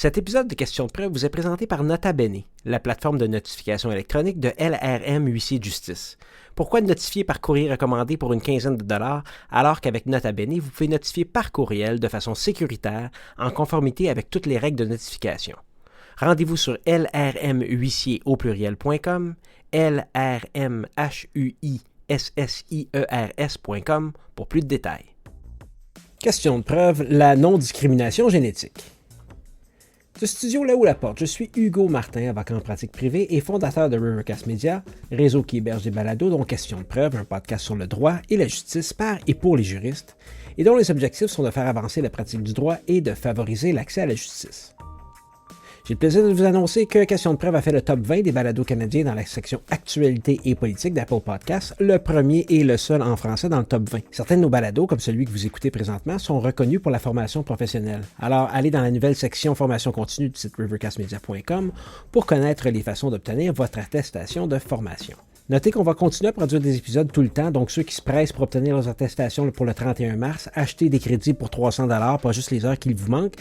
Cet épisode de Questions de preuve vous est présenté par Nota Bene, la plateforme de notification électronique de LRM Huissier de Justice. Pourquoi notifier par courrier recommandé pour une quinzaine de dollars alors qu'avec Nota Bene, vous pouvez notifier par courriel de façon sécuritaire en conformité avec toutes les règles de notification. Rendez-vous sur lrmhuissier au pluriel.com, lrmhuissiers.com pour plus de détails. Question de preuve, la non-discrimination génétique. Ce studio là où la porte, je suis Hugo Martin, avocat en pratique privée et fondateur de Rivercast Media, réseau qui héberge des balados dont Question de preuve, un podcast sur le droit et la justice par et pour les juristes, et dont les objectifs sont de faire avancer la pratique du droit et de favoriser l'accès à la justice. J'ai le plaisir de vous annoncer que Question de preuve a fait le top 20 des balados canadiens dans la section Actualité et politique d'Apple Podcasts, le premier et le seul en français dans le top 20. Certains de nos balados, comme celui que vous écoutez présentement, sont reconnus pour la formation professionnelle. Alors, allez dans la nouvelle section formation continue du site rivercastmedia.com pour connaître les façons d'obtenir votre attestation de formation. Notez qu'on va continuer à produire des épisodes tout le temps, donc ceux qui se pressent pour obtenir leurs attestations pour le 31 mars, achetez des crédits pour 300$, pas juste les heures qu'il vous manque.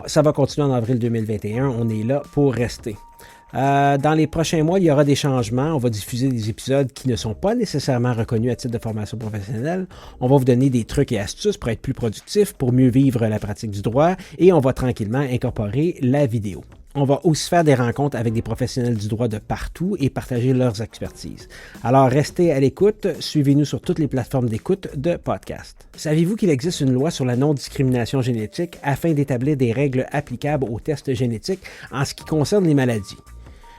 Ça va continuer en avril 2021, on est là pour rester. Dans les prochains mois, il y aura des changements. On va diffuser des épisodes qui ne sont pas nécessairement reconnus à titre de formation professionnelle. On va vous donner des trucs et astuces pour être plus productif, pour mieux vivre la pratique du droit et on va tranquillement incorporer la vidéo. On va aussi faire des rencontres avec des professionnels du droit de partout et partager leurs expertises. Alors restez à l'écoute, suivez-nous sur toutes les plateformes d'écoute de podcast. Saviez-vous qu'il existe une loi sur la non-discrimination génétique afin d'établir des règles applicables aux tests génétiques en ce qui concerne les maladies?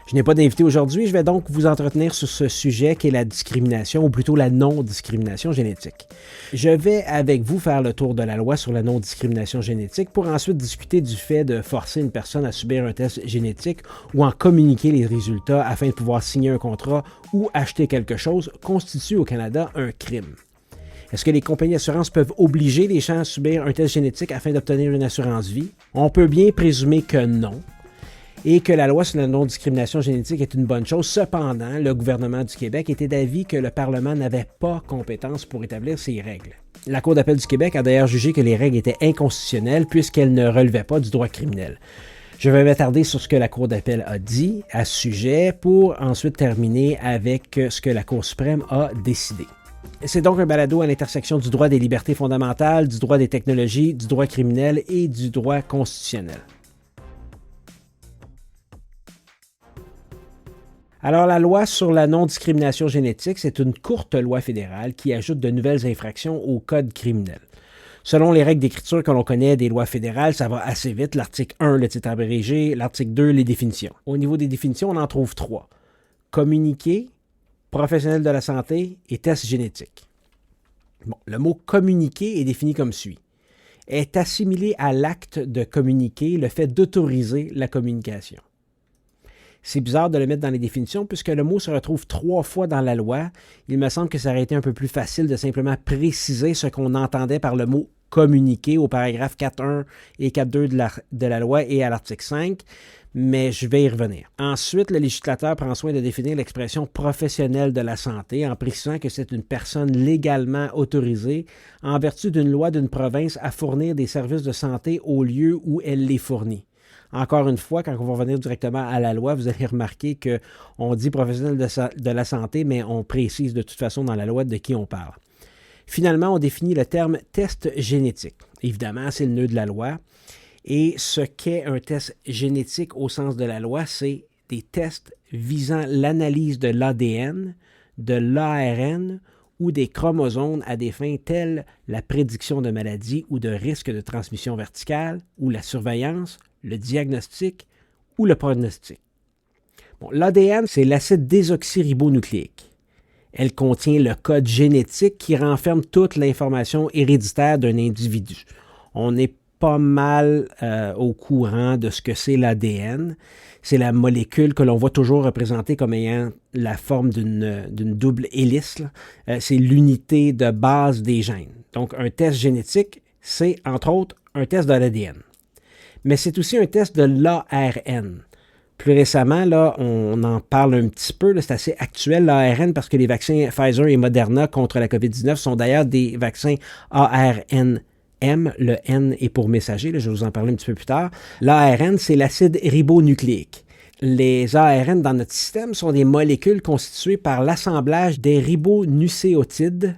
Je n'ai pas d'invité aujourd'hui, je vais donc vous entretenir sur ce sujet qui est la discrimination, ou plutôt la non-discrimination génétique. Je vais avec vous faire le tour de la loi sur la non-discrimination génétique pour ensuite discuter du fait de forcer une personne à subir un test génétique ou en communiquer les résultats afin de pouvoir signer un contrat ou acheter quelque chose constitue au Canada un crime. Est-ce que les compagnies d'assurance peuvent obliger les gens à subir un test génétique afin d'obtenir une assurance vie? On peut bien présumer que non. Et que la loi sur la non-discrimination génétique est une bonne chose. Cependant, le gouvernement du Québec était d'avis que le Parlement n'avait pas compétence pour établir ces règles. La Cour d'appel du Québec a d'ailleurs jugé que les règles étaient inconstitutionnelles puisqu'elles ne relevaient pas du droit criminel. Je vais m'attarder sur ce que la Cour d'appel a dit à ce sujet pour ensuite terminer avec ce que la Cour suprême a décidé. C'est donc un balado à l'intersection du droit des libertés fondamentales, du droit des technologies, du droit criminel et du droit constitutionnel. Alors, la loi sur la non-discrimination génétique, c'est une courte loi fédérale qui ajoute de nouvelles infractions au code criminel. Selon les règles d'écriture que l'on connaît des lois fédérales, ça va assez vite. L'article 1, le titre abrégé, l'article 2, les définitions. Au niveau des définitions, on en trouve 3. Communiqué, professionnel de la santé et test génétique. Bon, le mot communiquer est défini comme suit. Est assimilé à l'acte de communiquer le fait d'autoriser la communication. C'est bizarre de le mettre dans les définitions puisque le mot se retrouve 3 fois dans la loi. Il me semble que ça aurait été un peu plus facile de simplement préciser ce qu'on entendait par le mot « communiquer » au paragraphe 4.1 et 4.2 de la loi et à l'article 5, mais je vais y revenir. Ensuite, le législateur prend soin de définir l'expression « professionnel de la santé » en précisant que c'est une personne légalement autorisée en vertu d'une loi d'une province à fournir des services de santé au lieu où elle les fournit. Encore une fois, quand on va revenir directement à la loi, vous allez remarquer qu'on dit professionnel de la santé, mais on précise de toute façon dans la loi de qui on parle. Finalement, on définit le terme test génétique. Évidemment, c'est le nœud de la loi. Et ce qu'est un test génétique au sens de la loi, c'est des tests visant l'analyse de l'ADN, de l'ARN ou des chromosomes à des fins telles la prédiction de maladies ou de risques de transmission verticale ou la surveillance, le diagnostic ou le pronostic. Bon, l'ADN, c'est l'acide désoxyribonucléique. Elle contient le code génétique qui renferme toute l'information héréditaire d'un individu. On est pas mal au courant de ce que c'est l'ADN. C'est la molécule que l'on voit toujours représentée comme ayant la forme d'une double hélice. C'est l'unité de base des gènes. Donc, un test génétique, c'est entre autres un test de l'ADN. Mais c'est aussi un test de l'ARN. Plus récemment, là, on en parle un petit peu, là, c'est assez actuel, l'ARN, parce que les vaccins Pfizer et Moderna contre la COVID-19 sont d'ailleurs des vaccins ARN M, le N est pour messager, là, je vais vous en parler un petit peu plus tard. L'ARN, c'est l'acide ribonucléique. Les ARN dans notre système sont des molécules constituées par l'assemblage des ribonucléotides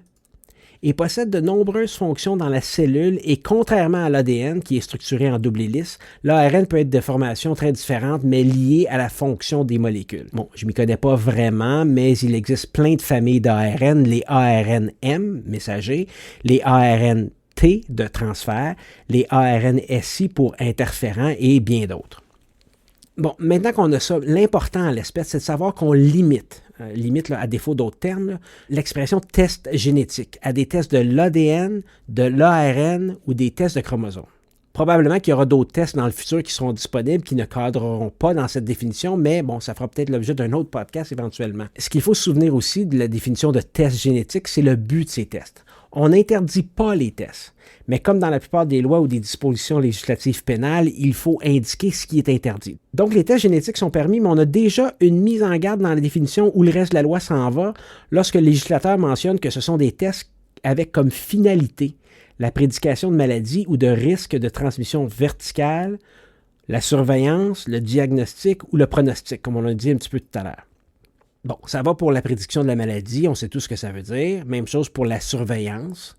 et possèdent de nombreuses fonctions dans la cellule et contrairement à l'ADN qui est structuré en double hélice, l'ARN peut être de formations très différentes mais liées à la fonction des molécules. Bon, je ne m'y connais pas vraiment, mais il existe plein de familles d'ARN, les ARN-M, messagers, les ARN-T de transfert, les ARN-SI pour interférents et bien d'autres. Bon, maintenant qu'on a ça, l'important à l'espèce, c'est de savoir qu'on limite là, à défaut d'autres termes, là, l'expression test génétique à des tests de l'ADN, de l'ARN ou des tests de chromosomes. Probablement qu'il y aura d'autres tests dans le futur qui seront disponibles, qui ne cadreront pas dans cette définition, mais bon, ça fera peut-être l'objet d'un autre podcast éventuellement. Ce qu'il faut se souvenir aussi de la définition de test génétique, c'est le but de ces tests. On n'interdit pas les tests, mais comme dans la plupart des lois ou des dispositions législatives pénales, il faut indiquer ce qui est interdit. Donc les tests génétiques sont permis, mais on a déjà une mise en garde dans la définition où le reste de la loi s'en va lorsque le législateur mentionne que ce sont des tests avec comme finalité la prédication de maladies ou de risques de transmission verticale, la surveillance, le diagnostic ou le pronostic, comme on l'a dit un petit peu tout à l'heure. Bon, ça va pour la prédiction de la maladie, on sait tout ce que ça veut dire. Même chose pour la surveillance.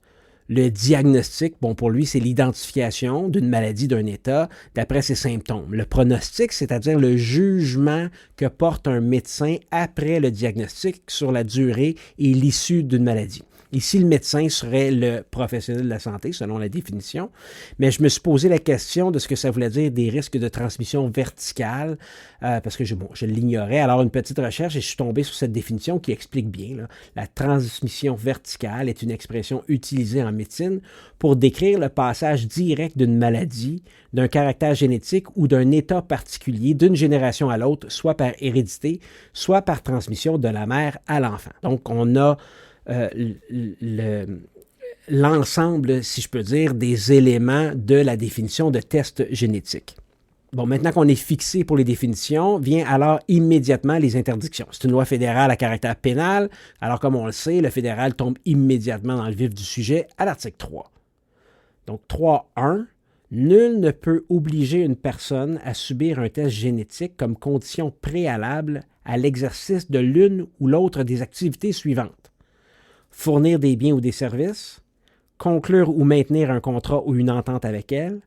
Le diagnostic, bon, pour lui, c'est l'identification d'une maladie, d'un état, d'après ses symptômes. Le pronostic, c'est-à-dire le jugement que porte un médecin après le diagnostic sur la durée et l'issue d'une maladie. Ici, le médecin serait le professionnel de la santé, selon la définition, mais je me suis posé la question de ce que ça voulait dire des risques de transmission verticale, parce que je l'ignorais. Alors, une petite recherche et je suis tombé sur cette définition qui explique bien. Là, la transmission verticale est une expression utilisée en médecine pour décrire le passage direct d'une maladie, d'un caractère génétique ou d'un état particulier d'une génération à l'autre, soit par hérédité, soit par transmission de la mère à l'enfant. Donc, on a l'ensemble, si je peux dire, des éléments de la définition de test génétique. Bon, maintenant qu'on est fixé pour les définitions, vient alors immédiatement les interdictions. C'est une loi fédérale à caractère pénal, alors comme on le sait, le fédéral tombe immédiatement dans le vif du sujet à l'article 3. Donc 3.1, nul ne peut obliger une personne à subir un test génétique comme condition préalable à l'exercice de l'une ou l'autre des activités suivantes. Fournir des biens ou des services, conclure ou maintenir un contrat ou une entente avec elle,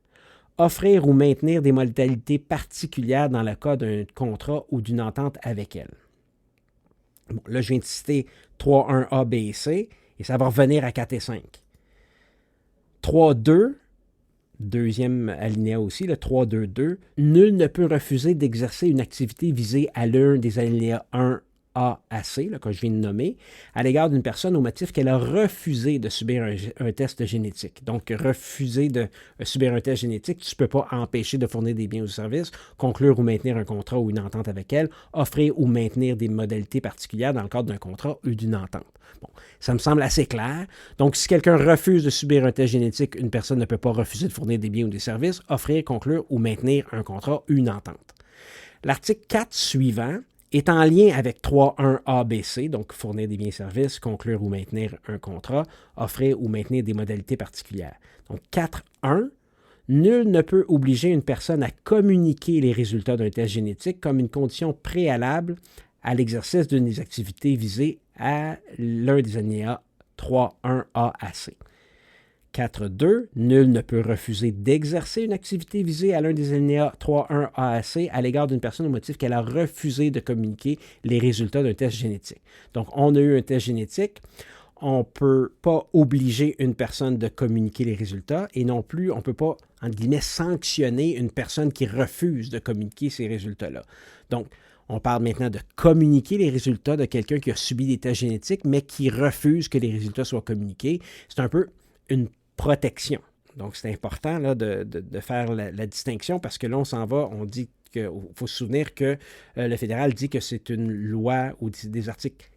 offrir ou maintenir des modalités particulières dans le cas d'un contrat ou d'une entente avec elle. Bon, là, je viens de citer 3.1a, B et C, et ça va revenir à 4 et 5. 3.2, deuxième alinéa aussi, le 3.2.2, nul ne peut refuser d'exercer une activité visée à l'un des alinéas 1 A à C, là, que je viens de nommer, à l'égard d'une personne au motif qu'elle a refusé de subir un test génétique. Donc, refuser de subir un test génétique, tu ne peux pas empêcher de fournir des biens ou services, conclure ou maintenir un contrat ou une entente avec elle, offrir ou maintenir des modalités particulières dans le cadre d'un contrat ou d'une entente. Bon, ça me semble assez clair. Donc, si quelqu'un refuse de subir un test génétique, une personne ne peut pas refuser de fournir des biens ou des services, offrir, conclure ou maintenir un contrat ou une entente. L'article 4 suivant est en lien avec 3.1 ABC, donc fournir des biens et services, conclure ou maintenir un contrat, offrir ou maintenir des modalités particulières. Donc 4.1, nul ne peut obliger une personne à communiquer les résultats d'un test génétique comme une condition préalable à l'exercice d'une des activités visées à l'un des alinéas 3.1a à C. 4.2, nul ne peut refuser d'exercer une activité visée à l'un des alinéas 3.1 A à C à l'égard d'une personne au motif qu'elle a refusé de communiquer les résultats d'un test génétique. Donc, on a eu un test génétique, on ne peut pas obliger une personne de communiquer les résultats et non plus, on ne peut pas, entre guillemets, sanctionner une personne qui refuse de communiquer ces résultats-là. Donc, on parle maintenant de communiquer les résultats de quelqu'un qui a subi des tests génétiques, mais qui refuse que les résultats soient communiqués. C'est un peu une protection. Donc, c'est important là, de faire la distinction parce que là, on s'en va, on dit qu'il faut se souvenir que le fédéral dit que c'est une loi ou des articles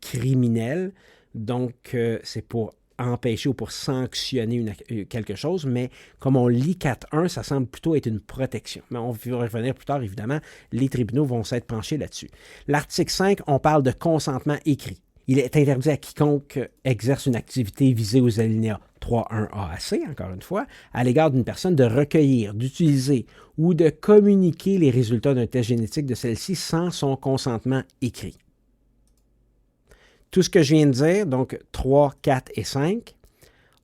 criminels, donc c'est pour empêcher ou pour sanctionner quelque chose, mais comme on lit 4.1, ça semble plutôt être une protection. Mais on va revenir plus tard, évidemment, les tribunaux vont s'être penchés là-dessus. L'article 5, on parle de consentement écrit. Il est interdit à quiconque exerce une activité visée aux alinéas 3.1 AAC, encore une fois, à l'égard d'une personne de recueillir, d'utiliser ou de communiquer les résultats d'un test génétique de celle-ci sans son consentement écrit. Tout ce que je viens de dire, donc 3, 4 et 5,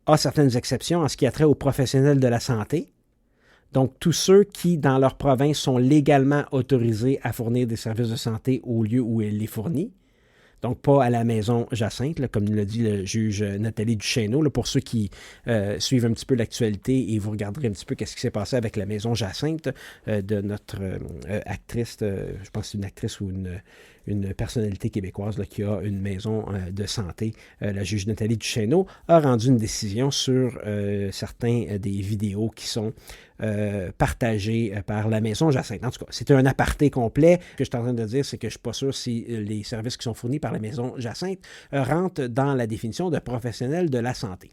a certaines exceptions en ce qui a trait aux professionnels de la santé. Donc, tous ceux qui, dans leur province, sont légalement autorisés à fournir des services de santé au lieu où elle les fournit. Donc, pas à la maison Jacinthe, là, comme l'a dit le juge Nathalie Duchesneau. Là, pour ceux qui suivent un petit peu l'actualité et vous regarderez un petit peu qu'est-ce qui s'est passé avec la maison Jacinthe de notre actrice, je pense que c'est une actrice ou une personnalité québécoise là, qui a une maison de santé. La juge Nathalie Duchesneau a rendu une décision sur certains des vidéos qui sont partagées par la maison Jacinthe. En tout cas, c'est un aparté complet. Ce que je suis en train de dire, c'est que je ne suis pas sûr si les services qui sont fournis par la maison Jacinthe rentrent dans la définition de professionnels de la santé.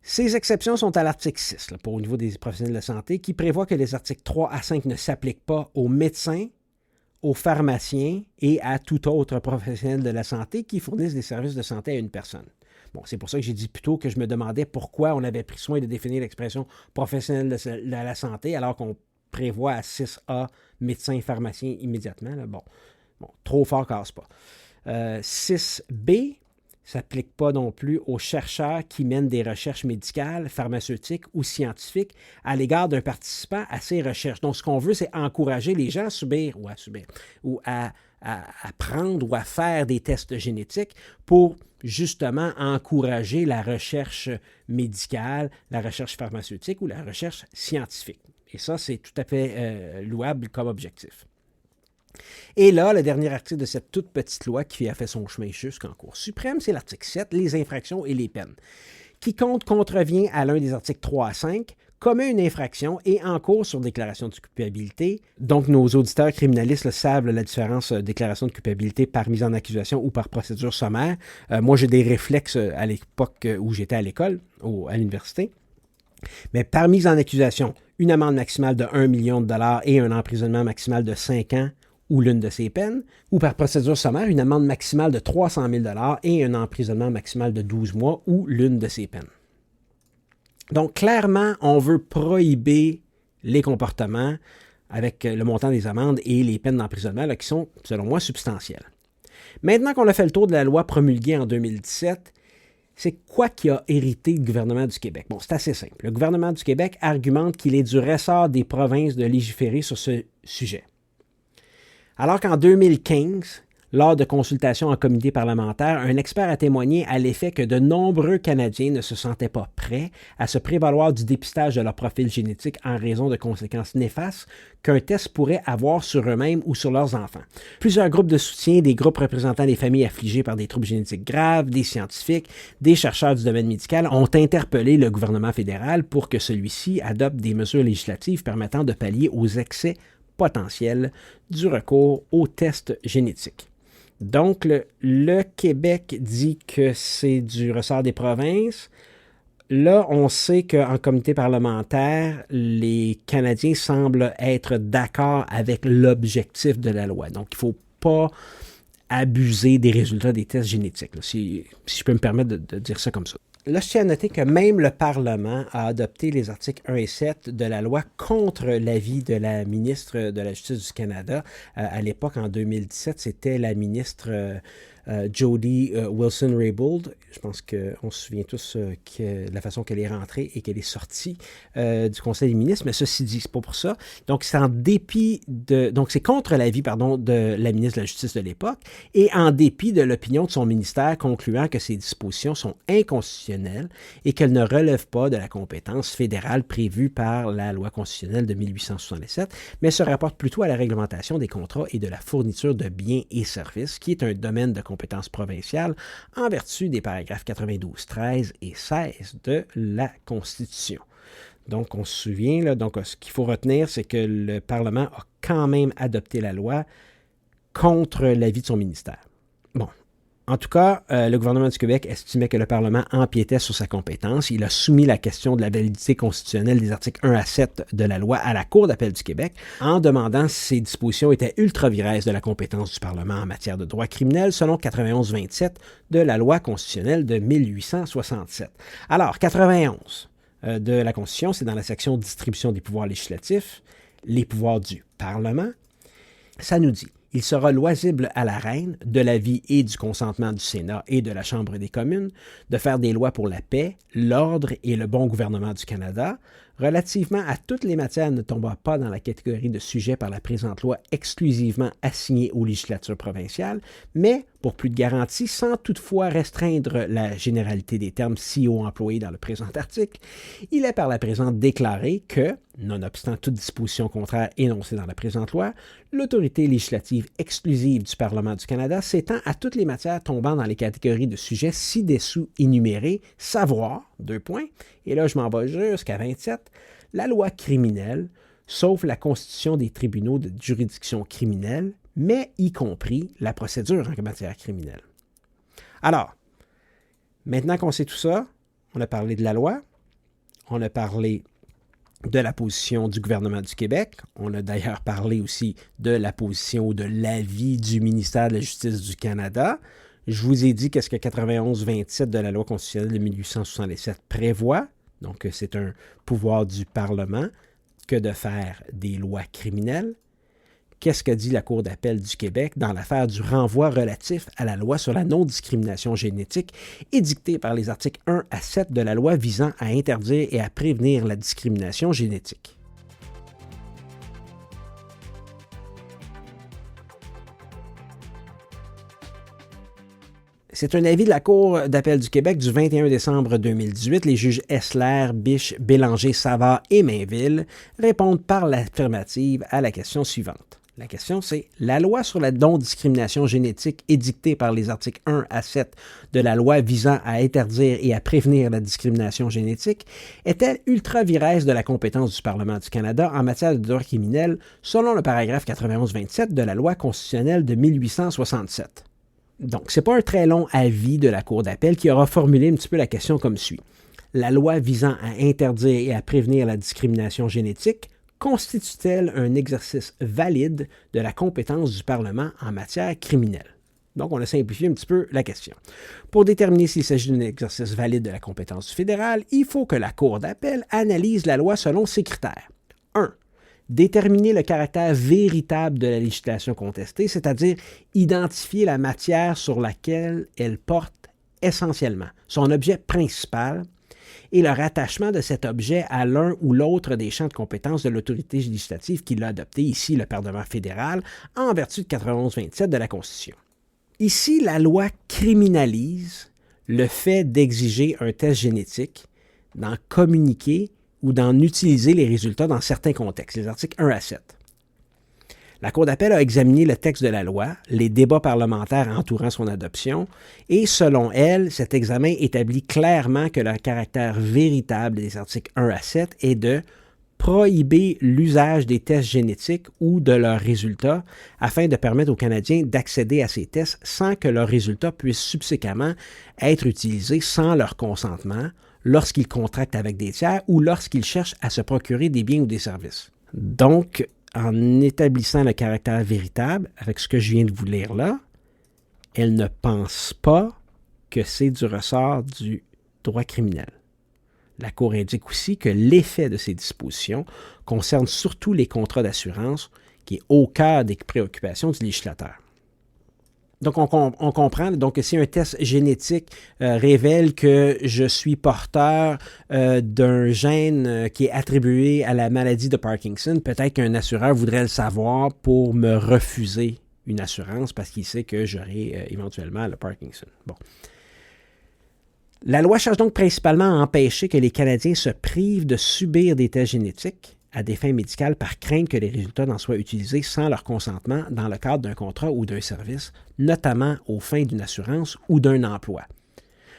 Ces exceptions sont à l'article 6, là, pour au niveau des professionnels de la santé, qui prévoit que les articles 3 à 5 ne s'appliquent pas aux médecins, aux pharmaciens et à tout autre professionnel de la santé qui fournissent des services de santé à une personne. Bon, c'est pour ça que j'ai dit plus tôt que je me demandais pourquoi on avait pris soin de définir l'expression professionnel de la santé alors qu'on prévoit à 6A médecin et pharmacien immédiatement. Là. Bon, trop fort casse pas. 6B s'applique pas non plus aux chercheurs qui mènent des recherches médicales, pharmaceutiques ou scientifiques à l'égard d'un participant à ces recherches. Donc, ce qu'on veut, c'est encourager les gens à prendre ou à faire des tests génétiques pour justement encourager la recherche médicale, la recherche pharmaceutique ou la recherche scientifique. Et ça, c'est tout à fait louable comme objectif. Et là, le dernier article de cette toute petite loi qui a fait son chemin jusqu'en Cour suprême, c'est l'article 7, les infractions et les peines. Quiconque contrevient à l'un des articles 3 à 5 commet une infraction et encourt sur déclaration de culpabilité. Donc, nos auditeurs criminalistes savent la différence déclaration de culpabilité par mise en accusation ou par procédure sommaire. Moi, j'ai des réflexes à l'époque où j'étais à l'école, à l'université. Mais par mise en accusation, une amende maximale de 1 million de dollars et un emprisonnement maximal de 5 ans ou l'une de ses peines, ou par procédure sommaire, une amende maximale de 300 000 $ et un emprisonnement maximal de 12 mois ou l'une de ses peines. Donc, clairement, on veut prohiber les comportements avec le montant des amendes et les peines d'emprisonnement là, qui sont, selon moi, substantielles. Maintenant qu'on a fait le tour de la loi promulguée en 2017, c'est quoi qui a hérité le gouvernement du Québec? Bon, c'est assez simple. Le gouvernement du Québec argumente qu'il est du ressort des provinces de légiférer sur ce sujet. Alors qu'en 2015, lors de consultations en comité parlementaire, un expert a témoigné à l'effet que de nombreux Canadiens ne se sentaient pas prêts à se prévaloir du dépistage de leur profil génétique en raison de conséquences néfastes qu'un test pourrait avoir sur eux-mêmes ou sur leurs enfants. Plusieurs groupes de soutien, des groupes représentant des familles affligées par des troubles génétiques graves, des scientifiques, des chercheurs du domaine médical ont interpellé le gouvernement fédéral pour que celui-ci adopte des mesures législatives permettant de pallier aux excès potentiels du recours aux tests génétiques. Donc, le Québec dit que c'est du ressort des provinces. Là, on sait qu'en comité parlementaire, les Canadiens semblent être d'accord avec l'objectif de la loi. Donc, il ne faut pas abuser des résultats des tests génétiques, là, si je peux me permettre de dire ça comme ça. Là, je tiens à noter que même le Parlement a adopté les articles 1 et 7 de la loi contre l'avis de la ministre de la Justice du Canada. À l'époque, en 2017, c'était la ministre Jody Wilson-Raybould. Je pense qu'on se souvient tous de la façon qu'elle est rentrée et qu'elle est sortie du Conseil des ministres, mais ceci dit, c'est pas pour ça. Donc, c'est en dépit de... Donc, c'est contre l'avis, de la ministre de la Justice de l'époque et en dépit de l'opinion de son ministère concluant que ces dispositions sont inconstitutionnelles et qu'elles ne relèvent pas de la compétence fédérale prévue par la loi constitutionnelle de 1867, mais se rapportent plutôt à la réglementation des contrats et de la fourniture de biens et services, qui est un domaine de compétence provinciale en vertu des paragraphes 92, 13 et 16 de la Constitution. Donc, on se souvient, là, donc, ce qu'il faut retenir, c'est que le Parlement a quand même adopté la loi contre l'avis de son ministère. Bon, En tout cas, le gouvernement du Québec estimait que le Parlement empiétait sur sa compétence. Il a soumis la question de la validité constitutionnelle des articles 1 à 7 de la loi à la Cour d'appel du Québec en demandant si ces dispositions étaient ultra-virées de la compétence du Parlement en matière de droit criminel selon 91-27 de la loi constitutionnelle de 1867. Alors, 91 de la Constitution, c'est dans la section distribution des pouvoirs législatifs, les pouvoirs du Parlement. Ça nous dit: il sera loisible à la Reine, de l'avis et du consentement du Sénat et de la Chambre des communes, de faire des lois pour la paix, l'ordre et le bon gouvernement du Canada, relativement à toutes les matières ne tombant pas dans la catégorie de sujets par la présente loi exclusivement assignés aux législatures provinciales, mais pour plus de garantie, sans toutefois restreindre la généralité des termes si haut employés dans le présent article, il est par la présente déclaré que, nonobstant toute disposition contraire énoncée dans la présente loi, l'autorité législative exclusive du Parlement du Canada s'étend à toutes les matières tombant dans les catégories de sujets ci-dessous énumérés, savoir, 2 points, et là je m'en vais jusqu'à 27, la loi criminelle, sauf la constitution des tribunaux de juridiction criminelle, mais y compris la procédure en matière criminelle. Alors, maintenant qu'on sait tout ça, on a parlé de la loi, on a parlé de la position du gouvernement du Québec, on a d'ailleurs parlé aussi de la position ou de l'avis du ministère de la Justice du Canada. Je vous ai dit qu'est-ce que 91-27 de la loi constitutionnelle de 1867 prévoit, donc c'est un pouvoir du Parlement que de faire des lois criminelles. Qu'est-ce que dit la Cour d'appel du Québec dans l'affaire du renvoi relatif à la loi sur la non-discrimination génétique édictée par les articles 1 à 7 de la loi visant à interdire et à prévenir la discrimination génétique? C'est un avis de la Cour d'appel du Québec du 21 décembre 2018. Les juges Essler, Biche, Bélanger, Savard et Mainville répondent par l'affirmative à la question suivante. La question, c'est: la loi sur la non-discrimination génétique édictée par les articles 1 à 7 de la loi visant à interdire et à prévenir la discrimination génétique est-elle ultra-viresse de la compétence du Parlement du Canada en matière de droit criminel selon le paragraphe 91-27 de la loi constitutionnelle de 1867? Donc, ce n'est pas un très long avis de la Cour d'appel qui aura formulé un petit peu la question comme suit. La loi visant à interdire et à prévenir la discrimination génétique constitue-t-elle un exercice valide de la compétence du Parlement en matière criminelle? Donc, on a simplifié un petit peu la question. Pour déterminer s'il s'agit d'un exercice valide de la compétence du fédéral, il faut que la Cour d'appel analyse la loi selon ces critères. 1. Déterminer le caractère véritable de la législation contestée, c'est-à-dire identifier la matière sur laquelle elle porte essentiellement, son objet principal, et le rattachement de cet objet à l'un ou l'autre des champs de compétences de l'autorité législative qui l'a adopté, ici le Parlement fédéral, en vertu de 91-27 de la Constitution. Ici, la loi criminalise le fait d'exiger un test génétique, d'en communiquer ou d'en utiliser les résultats dans certains contextes, les articles 1 à 7. La Cour d'appel a examiné le texte de la loi, les débats parlementaires entourant son adoption, et selon elle, cet examen établit clairement que le caractère véritable des articles 1 à 7 est de prohiber l'usage des tests génétiques ou de leurs résultats afin de permettre aux Canadiens d'accéder à ces tests sans que leurs résultats puissent subséquemment être utilisés sans leur consentement lorsqu'ils contractent avec des tiers ou lorsqu'ils cherchent à se procurer des biens ou des services. Donc, en établissant le caractère véritable, avec ce que je viens de vous lire là, elle ne pense pas que c'est du ressort du droit criminel. La Cour indique aussi que l'effet de ces dispositions concerne surtout les contrats d'assurance, qui est au cœur des préoccupations du législateur. Donc, on comprend donc, que si un test génétique révèle que je suis porteur d'un gène qui est attribué à la maladie de Parkinson, peut-être qu'un assureur voudrait le savoir pour me refuser une assurance parce qu'il sait que j'aurai éventuellement le Parkinson. Bon. La loi cherche donc principalement à empêcher que les Canadiens se privent de subir des tests génétiques à des fins médicales par crainte que les résultats n'en soient utilisés sans leur consentement dans le cadre d'un contrat ou d'un service, notamment aux fins d'une assurance ou d'un emploi.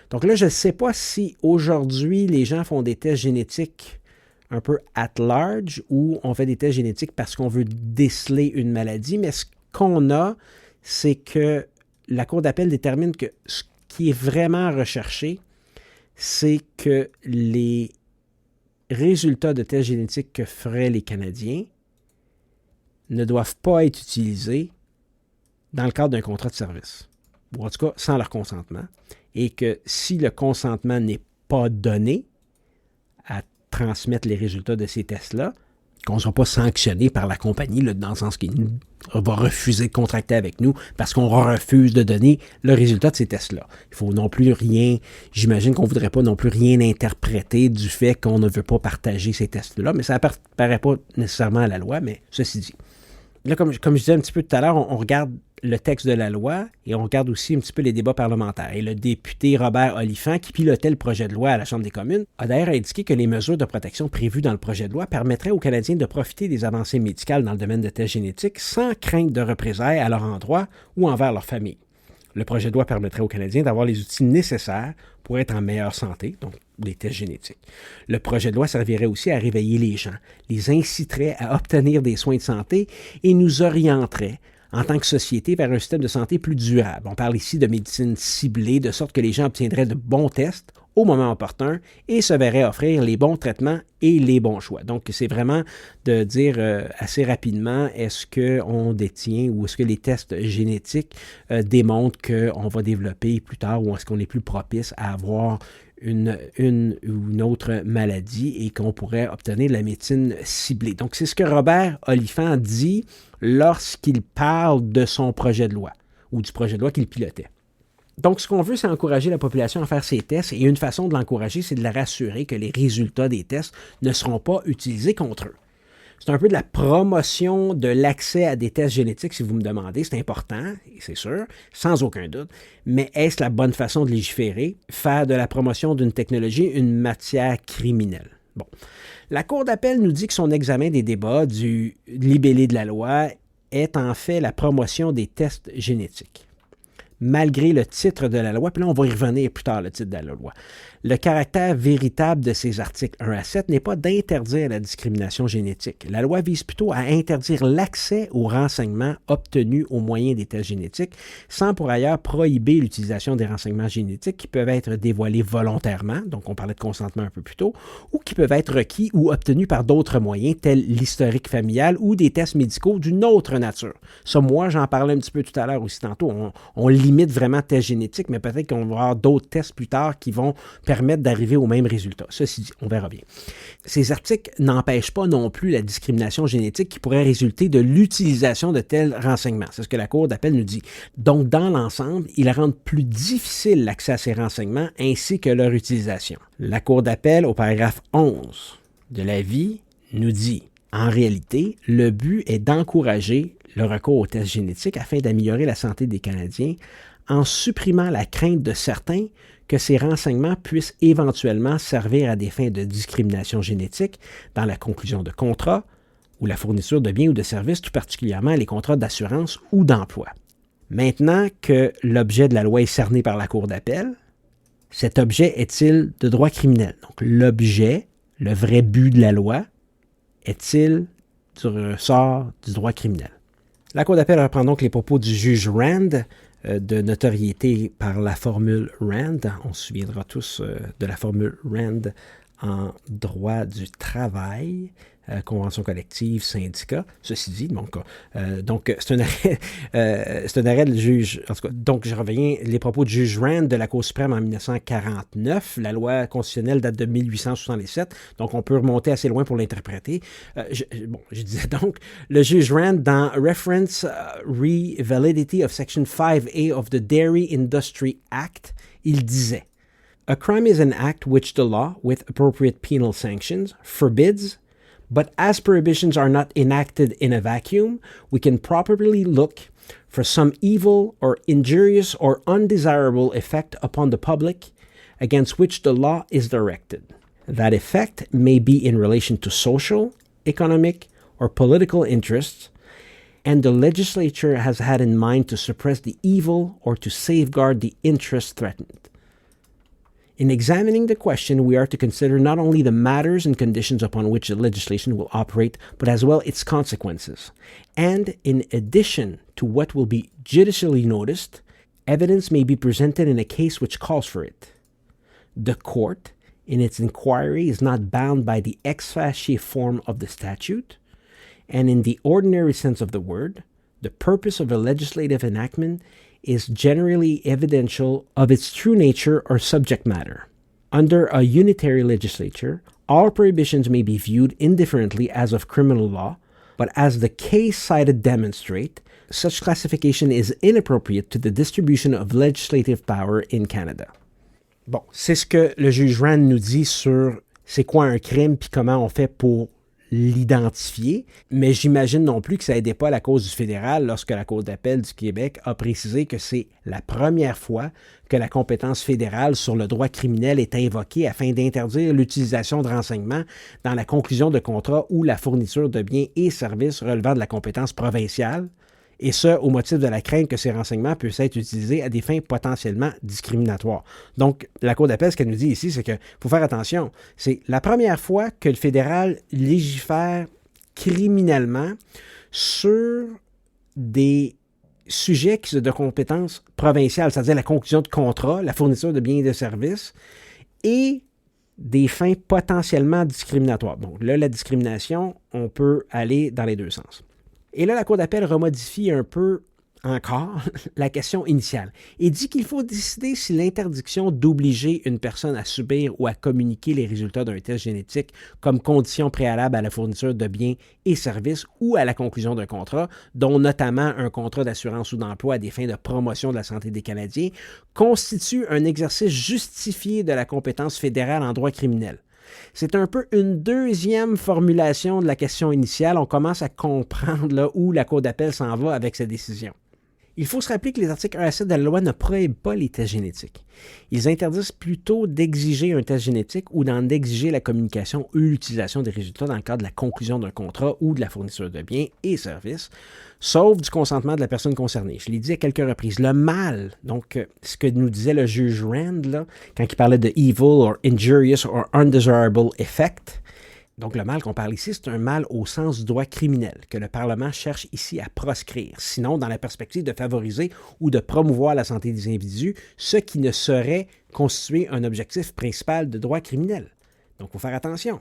Donc là, je ne sais pas si aujourd'hui les gens font des tests génétiques un peu at large ou on fait des tests génétiques parce qu'on veut déceler une maladie, mais ce qu'on a, c'est que la Cour d'appel détermine que ce qui est vraiment recherché, c'est que les résultats de tests génétiques que feraient les Canadiens ne doivent pas être utilisés dans le cadre d'un contrat de service, ou en tout cas sans leur consentement, et que si le consentement n'est pas donné à transmettre les résultats de ces tests-là, qu'on ne soit pas sanctionné par la compagnie, là, dans le sens qu'il va refuser de contracter avec nous parce qu'on refuse de donner le résultat de ces tests-là. Il ne faut non plus rien, j'imagine qu'on ne voudrait pas non plus rien interpréter du fait qu'on ne veut pas partager ces tests-là, mais ça n'apparaît pas nécessairement à la loi, mais ceci dit. Là, comme je disais un petit peu tout à l'heure, on regarde le texte de la loi et on regarde aussi un petit peu les débats parlementaires. Et le député Robert Oliphant, qui pilotait le projet de loi à la Chambre des communes, a d'ailleurs indiqué que les mesures de protection prévues dans le projet de loi permettraient aux Canadiens de profiter des avancées médicales dans le domaine de tests génétiques sans crainte de représailles à leur endroit ou envers leur famille. Le projet de loi permettrait aux Canadiens d'avoir les outils nécessaires pour être en meilleure santé, donc des tests génétiques. Le projet de loi servirait aussi à réveiller les gens, les inciterait à obtenir des soins de santé et nous orienterait en tant que société vers un système de santé plus durable. On parle ici de médecine ciblée, de sorte que les gens obtiendraient de bons tests au moment opportun et se verraient offrir les bons traitements et les bons choix. Donc, c'est vraiment de dire assez rapidement, est-ce qu'on détient ou est-ce que les tests génétiques démontrent qu'on va développer plus tard ou est-ce qu'on est plus propice à avoir une ou une autre maladie et qu'on pourrait obtenir de la médecine ciblée. Donc, c'est ce que Robert Oliphant dit lorsqu'il parle de son projet de loi ou du projet de loi qu'il pilotait. Donc, ce qu'on veut, c'est encourager la population à faire ces tests et une façon de l'encourager, c'est de la rassurer que les résultats des tests ne seront pas utilisés contre eux. C'est un peu de la promotion de l'accès à des tests génétiques, si vous me demandez. C'est important, c'est sûr, sans aucun doute. Mais est-ce la bonne façon de légiférer? Faire de la promotion d'une technologie une matière criminelle. Bon. La Cour d'appel nous dit que son examen des débats du libellé de la loi est en fait la promotion des tests génétiques. Malgré le titre de la loi, puis là on va y revenir plus tard, le titre de la loi. Le caractère véritable de ces articles 1 à 7 n'est pas d'interdire la discrimination génétique. La loi vise plutôt à interdire l'accès aux renseignements obtenus au moyen des tests génétiques, sans pour ailleurs prohiber l'utilisation des renseignements génétiques qui peuvent être dévoilés volontairement, donc on parlait de consentement un peu plus tôt, ou qui peuvent être requis ou obtenus par d'autres moyens, tels l'historique familial ou des tests médicaux d'une autre nature. Ça, moi, j'en parlais un petit peu tout à l'heure aussi tantôt. On limite vraiment tests génétiques, mais peut-être qu'on va avoir d'autres tests plus tard qui vont permettre d'arriver au même résultat. Ceci dit, on verra bien. Ces articles n'empêchent pas non plus la discrimination génétique qui pourrait résulter de l'utilisation de tels renseignements. C'est ce que la Cour d'appel nous dit. Donc, dans l'ensemble, ils rendent plus difficile l'accès à ces renseignements ainsi que leur utilisation. La Cour d'appel, au paragraphe 11 de l'avis, nous dit « En réalité, le but est d'encourager le recours aux tests génétiques afin d'améliorer la santé des Canadiens en supprimant la crainte de certains que ces renseignements puissent éventuellement servir à des fins de discrimination génétique dans la conclusion de contrats ou la fourniture de biens ou de services, tout particulièrement les contrats d'assurance ou d'emploi. » Maintenant que l'objet de la loi est cerné par la Cour d'appel, cet objet est-il de droit criminel? Donc l'objet, le vrai but de la loi, est-il du ressort du droit criminel? La Cour d'appel reprend donc les propos du juge Rand, de notoriété par la formule Rand. On se souviendra tous de la formule Rand en droit du travail, convention collective, syndicat. Ceci dit, donc c'est un arrêt du juge. En tout cas, donc je reviens les propos du juge Rand de la Cour suprême en 1949. La loi constitutionnelle date de 1867, donc on peut remonter assez loin pour l'interpréter. Je disais donc, le juge Rand dans Reference Re-Validity of Section 5A of the Dairy Industry Act, il disait A crime is an act which the law, with appropriate penal sanctions, forbids. But as prohibitions are not enacted in a vacuum, we can properly look for some evil or injurious or undesirable effect upon the public against which the law is directed. That effect may be in relation to social, economic, or political interests, and the legislature has had in mind to suppress the evil or to safeguard the interests threatened. In examining the question, we are to consider not only the matters and conditions upon which the legislation will operate, but as well its consequences. And in addition to what will be judicially noticed, Evidence may be presented in a case which calls for it. The court, in its inquiry, is not bound by the ex facie form of the statute, and in the ordinary sense of the word, the purpose of a legislative enactment is generally evidential of its true nature or subject matter. Under a unitary legislature, all prohibitions may be viewed indifferently as of criminal law, but as the case cited demonstrate, such classification is inappropriate to the distribution of legislative power in Canada. Bon, c'est ce que le juge Rand nous dit sur c'est quoi un crime puis comment on fait pour l'identifier, mais j'imagine non plus que ça n'aidait pas la cause du fédéral lorsque la Cour d'appel du Québec a précisé que c'est la première fois que la compétence fédérale sur le droit criminel est invoquée afin d'interdire l'utilisation de renseignements dans la conclusion de contrats ou la fourniture de biens et services relevant de la compétence provinciale, et ce, au motif de la crainte que ces renseignements puissent être utilisés à des fins potentiellement discriminatoires. Donc, la Cour d'appel, ce qu'elle nous dit ici, c'est qu'il faut faire attention. C'est la première fois que le fédéral légifère criminellement sur des sujets qui sont de compétence provinciale, c'est-à-dire la conclusion de contrats, la fourniture de biens et de services, et des fins potentiellement discriminatoires. Donc là, la discrimination, on peut aller dans les deux sens. Et là, la Cour d'appel remodifie un peu encore la question initiale et dit qu'il faut décider si l'interdiction d'obliger une personne à subir ou à communiquer les résultats d'un test génétique comme condition préalable à la fourniture de biens et services ou à la conclusion d'un contrat, dont notamment un contrat d'assurance ou d'emploi à des fins de promotion de la santé des Canadiens, constitue un exercice justifié de la compétence fédérale en droit criminel. C'est un peu une deuxième formulation de la question initiale. On commence à comprendre là, où la Cour d'appel s'en va avec sa décision. Il faut se rappeler que les articles 1 à 7 de la loi ne prohibitent pas les tests génétiques. Ils interdisent plutôt d'exiger un test génétique ou d'en exiger la communication ou l'utilisation des résultats dans le cadre de la conclusion d'un contrat ou de la fourniture de biens et services, sauf du consentement de la personne concernée. Je l'ai dit à quelques reprises. Le mal, donc ce que nous disait le juge Rand, là, quand il parlait de « evil » or « injurious » or « undesirable effect », donc le mal qu'on parle ici, c'est un mal au sens du droit criminel que le Parlement cherche ici à proscrire, sinon dans la perspective de favoriser ou de promouvoir la santé des individus, ce qui ne saurait constituer un objectif principal de droit criminel. Donc il faut faire attention.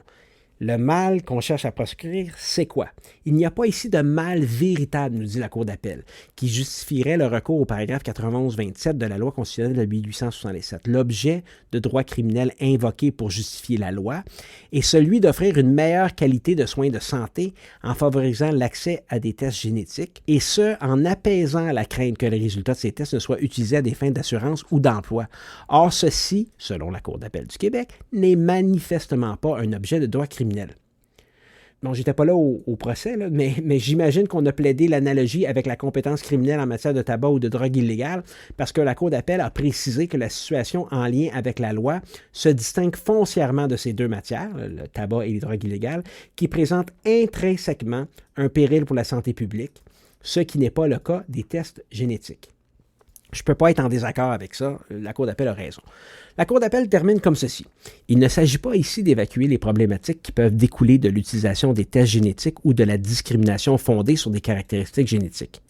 Le mal qu'on cherche à proscrire, c'est quoi? Il n'y a pas ici de mal véritable, nous dit la Cour d'appel, qui justifierait le recours au paragraphe 91-27 de la loi constitutionnelle de 1867. L'objet de droit criminel invoqué pour justifier la loi est celui d'offrir une meilleure qualité de soins de santé en favorisant l'accès à des tests génétiques, et ce, en apaisant la crainte que les résultats de ces tests ne soient utilisés à des fins d'assurance ou d'emploi. Or, ceci, selon la Cour d'appel du Québec, n'est manifestement pas un objet de droit criminel. Bon, j'étais pas là au procès, là, mais j'imagine qu'on a plaidé l'analogie avec la compétence criminelle en matière de tabac ou de drogue illégale, parce que la Cour d'appel a précisé que la situation en lien avec la loi se distingue foncièrement de ces deux matières, le tabac et les drogues illégales, qui présentent intrinsèquement un péril pour la santé publique, ce qui n'est pas le cas des tests génétiques. Je ne peux pas être en désaccord avec ça, la Cour d'appel a raison. La Cour d'appel termine comme ceci. Il ne s'agit pas ici d'évacuer les problématiques qui peuvent découler de l'utilisation des tests génétiques ou de la discrimination fondée sur des caractéristiques génétiques.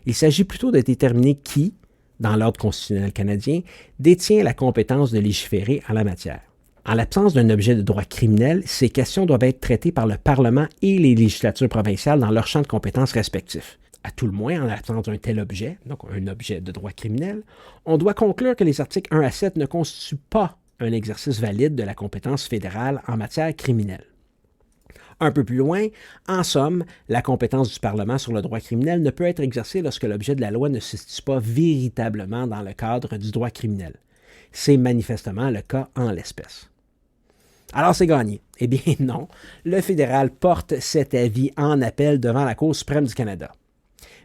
Il s'agit plutôt de déterminer qui, dans l'ordre constitutionnel canadien, détient la compétence de légiférer en la matière. En l'absence d'un objet de droit criminel, ces questions doivent être traitées par le Parlement et les législatures provinciales dans leurs champs de compétences respectifs. À tout le moins, en l'absence d'un tel objet, donc un objet de droit criminel, on doit conclure que les articles 1 à 7 ne constituent pas un exercice valide de la compétence fédérale en matière criminelle. Un peu plus loin, en somme, la compétence du Parlement sur le droit criminel ne peut être exercée lorsque l'objet de la loi ne se situe pas véritablement dans le cadre du droit criminel. C'est manifestement le cas en l'espèce. Alors c'est gagné. Eh bien non, le fédéral porte cet avis en appel devant la Cour suprême du Canada.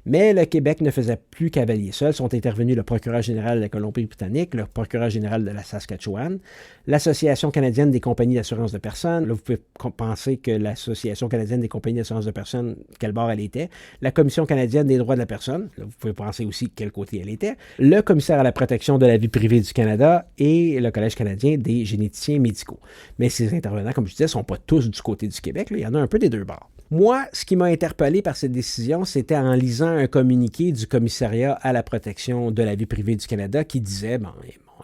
Mais le Québec ne faisait plus cavalier seul. Sont intervenus le procureur général de la Colombie-Britannique, le procureur général de la Saskatchewan, l'Association canadienne des compagnies d'assurance de personnes. Là, vous pouvez penser que l'Association canadienne des compagnies d'assurance de personnes, quel bord elle était. La Commission canadienne des droits de la personne. Là, vous pouvez penser aussi quel côté elle était. Le commissaire à la protection de la vie privée du Canada et le Collège canadien des généticiens médicaux. Mais ces intervenants, comme je disais, ne sont pas tous du côté du Québec. Là. Il y en a un peu des deux bords. Moi, ce qui m'a interpellé par cette décision, c'était en lisant un communiqué du Commissariat à la protection de la vie privée du Canada qui disait,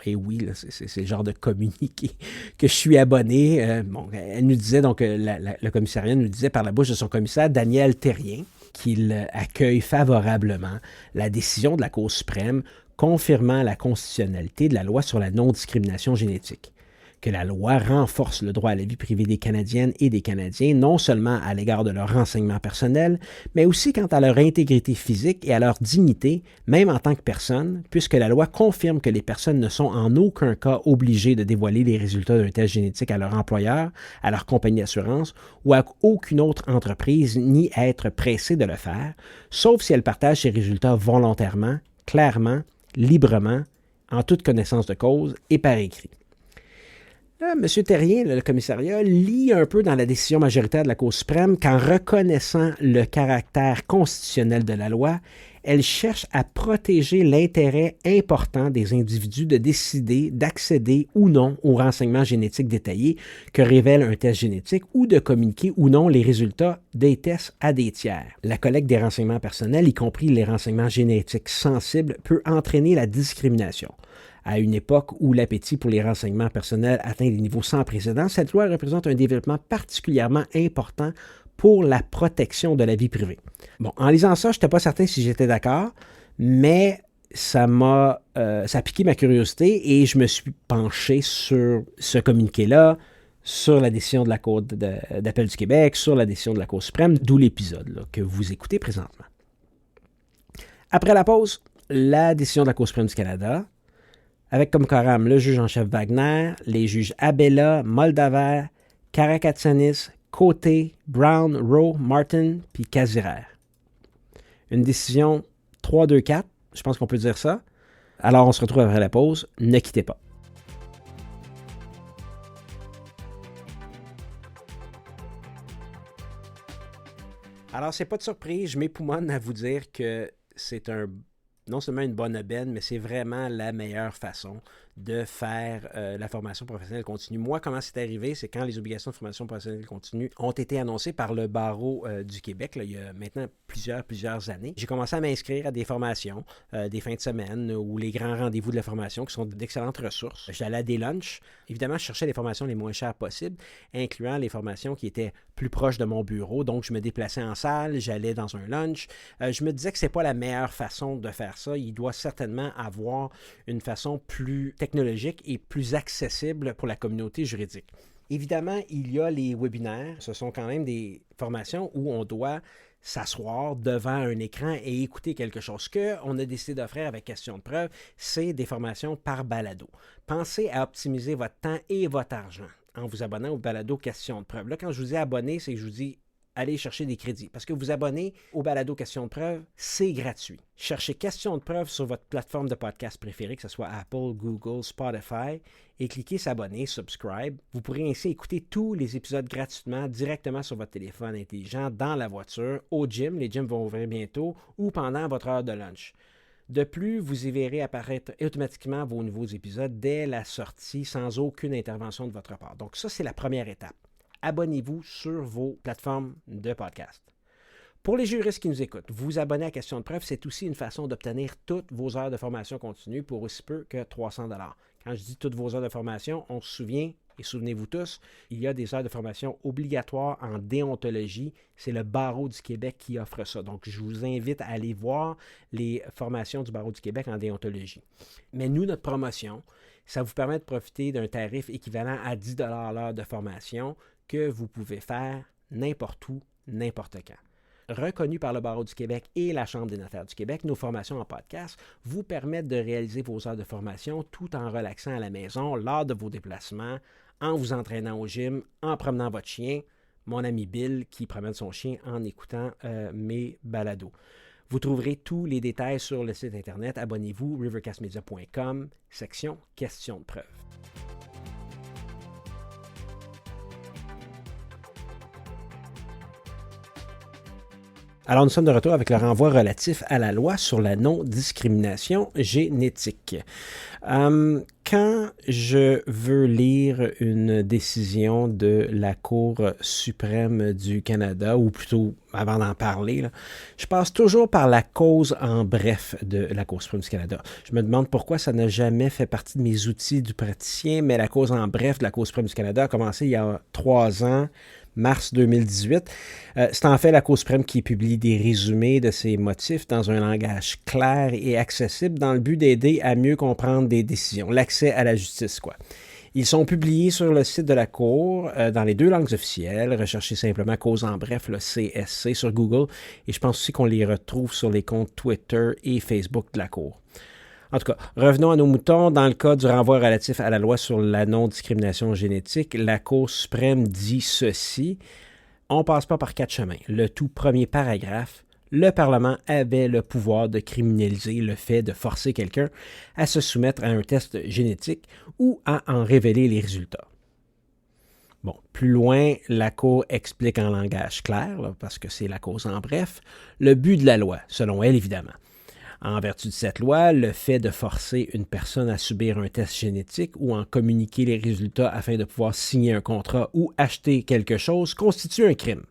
oui, là, c'est le genre de communiqué que je suis abonné. Elle nous disait, donc, le commissariat nous disait par la bouche de son commissaire, Daniel Thérien, qu'il accueille favorablement la décision de la Cour suprême confirmant la constitutionnalité de la loi sur la non-discrimination génétique, que la loi renforce le droit à la vie privée des Canadiennes et des Canadiens, non seulement à l'égard de leurs renseignements personnels, mais aussi quant à leur intégrité physique et à leur dignité, même en tant que personne, puisque la loi confirme que les personnes ne sont en aucun cas obligées de dévoiler les résultats d'un test génétique à leur employeur, à leur compagnie d'assurance ou à aucune autre entreprise, ni être pressées de le faire, sauf si elles partagent ces résultats volontairement, clairement, librement, en toute connaissance de cause et par écrit. Là, M. Thérien, le commissariat, lit un peu dans la décision majoritaire de la Cour suprême qu'en reconnaissant le caractère constitutionnel de la loi, elle cherche à protéger l'intérêt important des individus de décider d'accéder ou non aux renseignements génétiques détaillés que révèle un test génétique ou de communiquer ou non les résultats des tests à des tiers. La collecte des renseignements personnels, y compris les renseignements génétiques sensibles, peut entraîner la discrimination. À une époque où l'appétit pour les renseignements personnels atteint des niveaux sans précédent, cette loi représente un développement particulièrement important pour la protection de la vie privée. Bon, en lisant ça, je n'étais pas certain si j'étais d'accord, mais ça a piqué ma curiosité et je me suis penché sur ce communiqué-là, sur la décision de la Cour d'appel du Québec, sur la décision de la Cour suprême, d'où l'épisode là, que vous écoutez présentement. Après la pause, la décision de la Cour suprême du Canada, avec comme coram le juge en chef Wagner, les juges Abella, Moldaver, Karakatsanis, Côté, Brown, Rowe, Martin, puis Casirer. Une décision 3-2-4, je pense qu'on peut dire ça. Alors on se retrouve après la pause, ne quittez pas. Alors c'est pas de surprise, je m'époumonne à vous dire que c'est non seulement une bonne aubaine, mais c'est vraiment la meilleure façon de faire la formation professionnelle continue. Moi, comment c'est arrivé, c'est quand les obligations de formation professionnelle continue ont été annoncées par le barreau du Québec, là, il y a maintenant plusieurs années. J'ai commencé à m'inscrire à des formations, des fins de semaine ou les grands rendez-vous de la formation qui sont d'excellentes ressources. J'allais à des lunchs. Évidemment, je cherchais les formations les moins chères possibles, incluant les formations qui étaient plus proches de mon bureau. Donc, je me déplaçais en salle, j'allais dans un lunch. Je me disais que ce n'est pas la meilleure façon de faire ça. Il doit certainement avoir une façon plus technologique et plus accessible pour la communauté juridique. Évidemment, il y a les webinaires. Ce sont quand même des formations où on doit s'asseoir devant un écran et écouter quelque chose. Ce qu'on a décidé d'offrir avec Question de preuve, c'est des formations par balado. Pensez à optimiser votre temps et votre argent en vous abonnant au balado Question de preuve. Là, quand je vous dis abonner, c'est que je vous dis allez chercher des crédits. Parce que vous abonnez au balado Question de preuve, c'est gratuit. Cherchez Question de preuve sur votre plateforme de podcast préférée, que ce soit Apple, Google, Spotify, et cliquez s'abonner, subscribe. Vous pourrez ainsi écouter tous les épisodes gratuitement, directement sur votre téléphone intelligent, dans la voiture, au gym, les gyms vont ouvrir bientôt, ou pendant votre heure de lunch. De plus, vous y verrez apparaître automatiquement vos nouveaux épisodes dès la sortie, sans aucune intervention de votre part. Donc ça, c'est la première étape. Abonnez-vous sur vos plateformes de podcast. Pour les juristes qui nous écoutent, vous abonner à Question de preuve, c'est aussi une façon d'obtenir toutes vos heures de formation continue pour aussi peu que 300 $. Quand je dis toutes vos heures de formation, on se souvient, et souvenez-vous tous, il y a des heures de formation obligatoires en déontologie. C'est le Barreau du Québec qui offre ça. Donc, je vous invite à aller voir les formations du Barreau du Québec en déontologie. Mais nous, notre promotion, ça vous permet de profiter d'un tarif équivalent à 10 $ l'heure de formation que vous pouvez faire n'importe où, n'importe quand. Reconnu par le Barreau du Québec et la Chambre des notaires du Québec, nos formations en podcast vous permettent de réaliser vos heures de formation tout en relaxant à la maison lors de vos déplacements, en vous entraînant au gym, en promenant votre chien. Mon ami Bill qui promène son chien en écoutant mes balados. Vous trouverez tous les détails sur le site internet. Abonnez-vous, rivercastmedia.com, section questions de preuve. Alors, nous sommes de retour avec le renvoi relatif à la loi sur la non-discrimination génétique. Quand je veux lire une décision de la Cour suprême du Canada, ou plutôt avant d'en parler, là, je passe toujours par la cause en bref de la Cour suprême du Canada. Je me demande pourquoi ça n'a jamais fait partie de mes outils du praticien, mais la cause en bref de la Cour suprême du Canada a commencé il y a 3 ans, mars 2018. C'est en fait la Cour suprême qui publie des résumés de ses motifs dans un langage clair et accessible dans le but d'aider à mieux comprendre des décisions, l'accès à la justice, quoi. Ils sont publiés sur le site de la Cour dans les 2 langues officielles. Recherchez simplement cause en bref, le CSC sur Google. Et je pense aussi qu'on les retrouve sur les comptes Twitter et Facebook de la Cour. En tout cas, revenons à nos moutons. Dans le cas du renvoi relatif à la loi sur la non-discrimination génétique, la Cour suprême dit ceci. On ne passe pas par 4 chemins. Le tout premier paragraphe, le Parlement avait le pouvoir de criminaliser le fait de forcer quelqu'un à se soumettre à un test génétique ou à en révéler les résultats. Bon, plus loin, la Cour explique en langage clair, là, parce que c'est la cause en bref, le but de la loi, selon elle évidemment. En vertu de cette loi, le fait de forcer une personne à subir un test génétique ou en communiquer les résultats afin de pouvoir signer un contrat ou acheter quelque chose constitue un crime.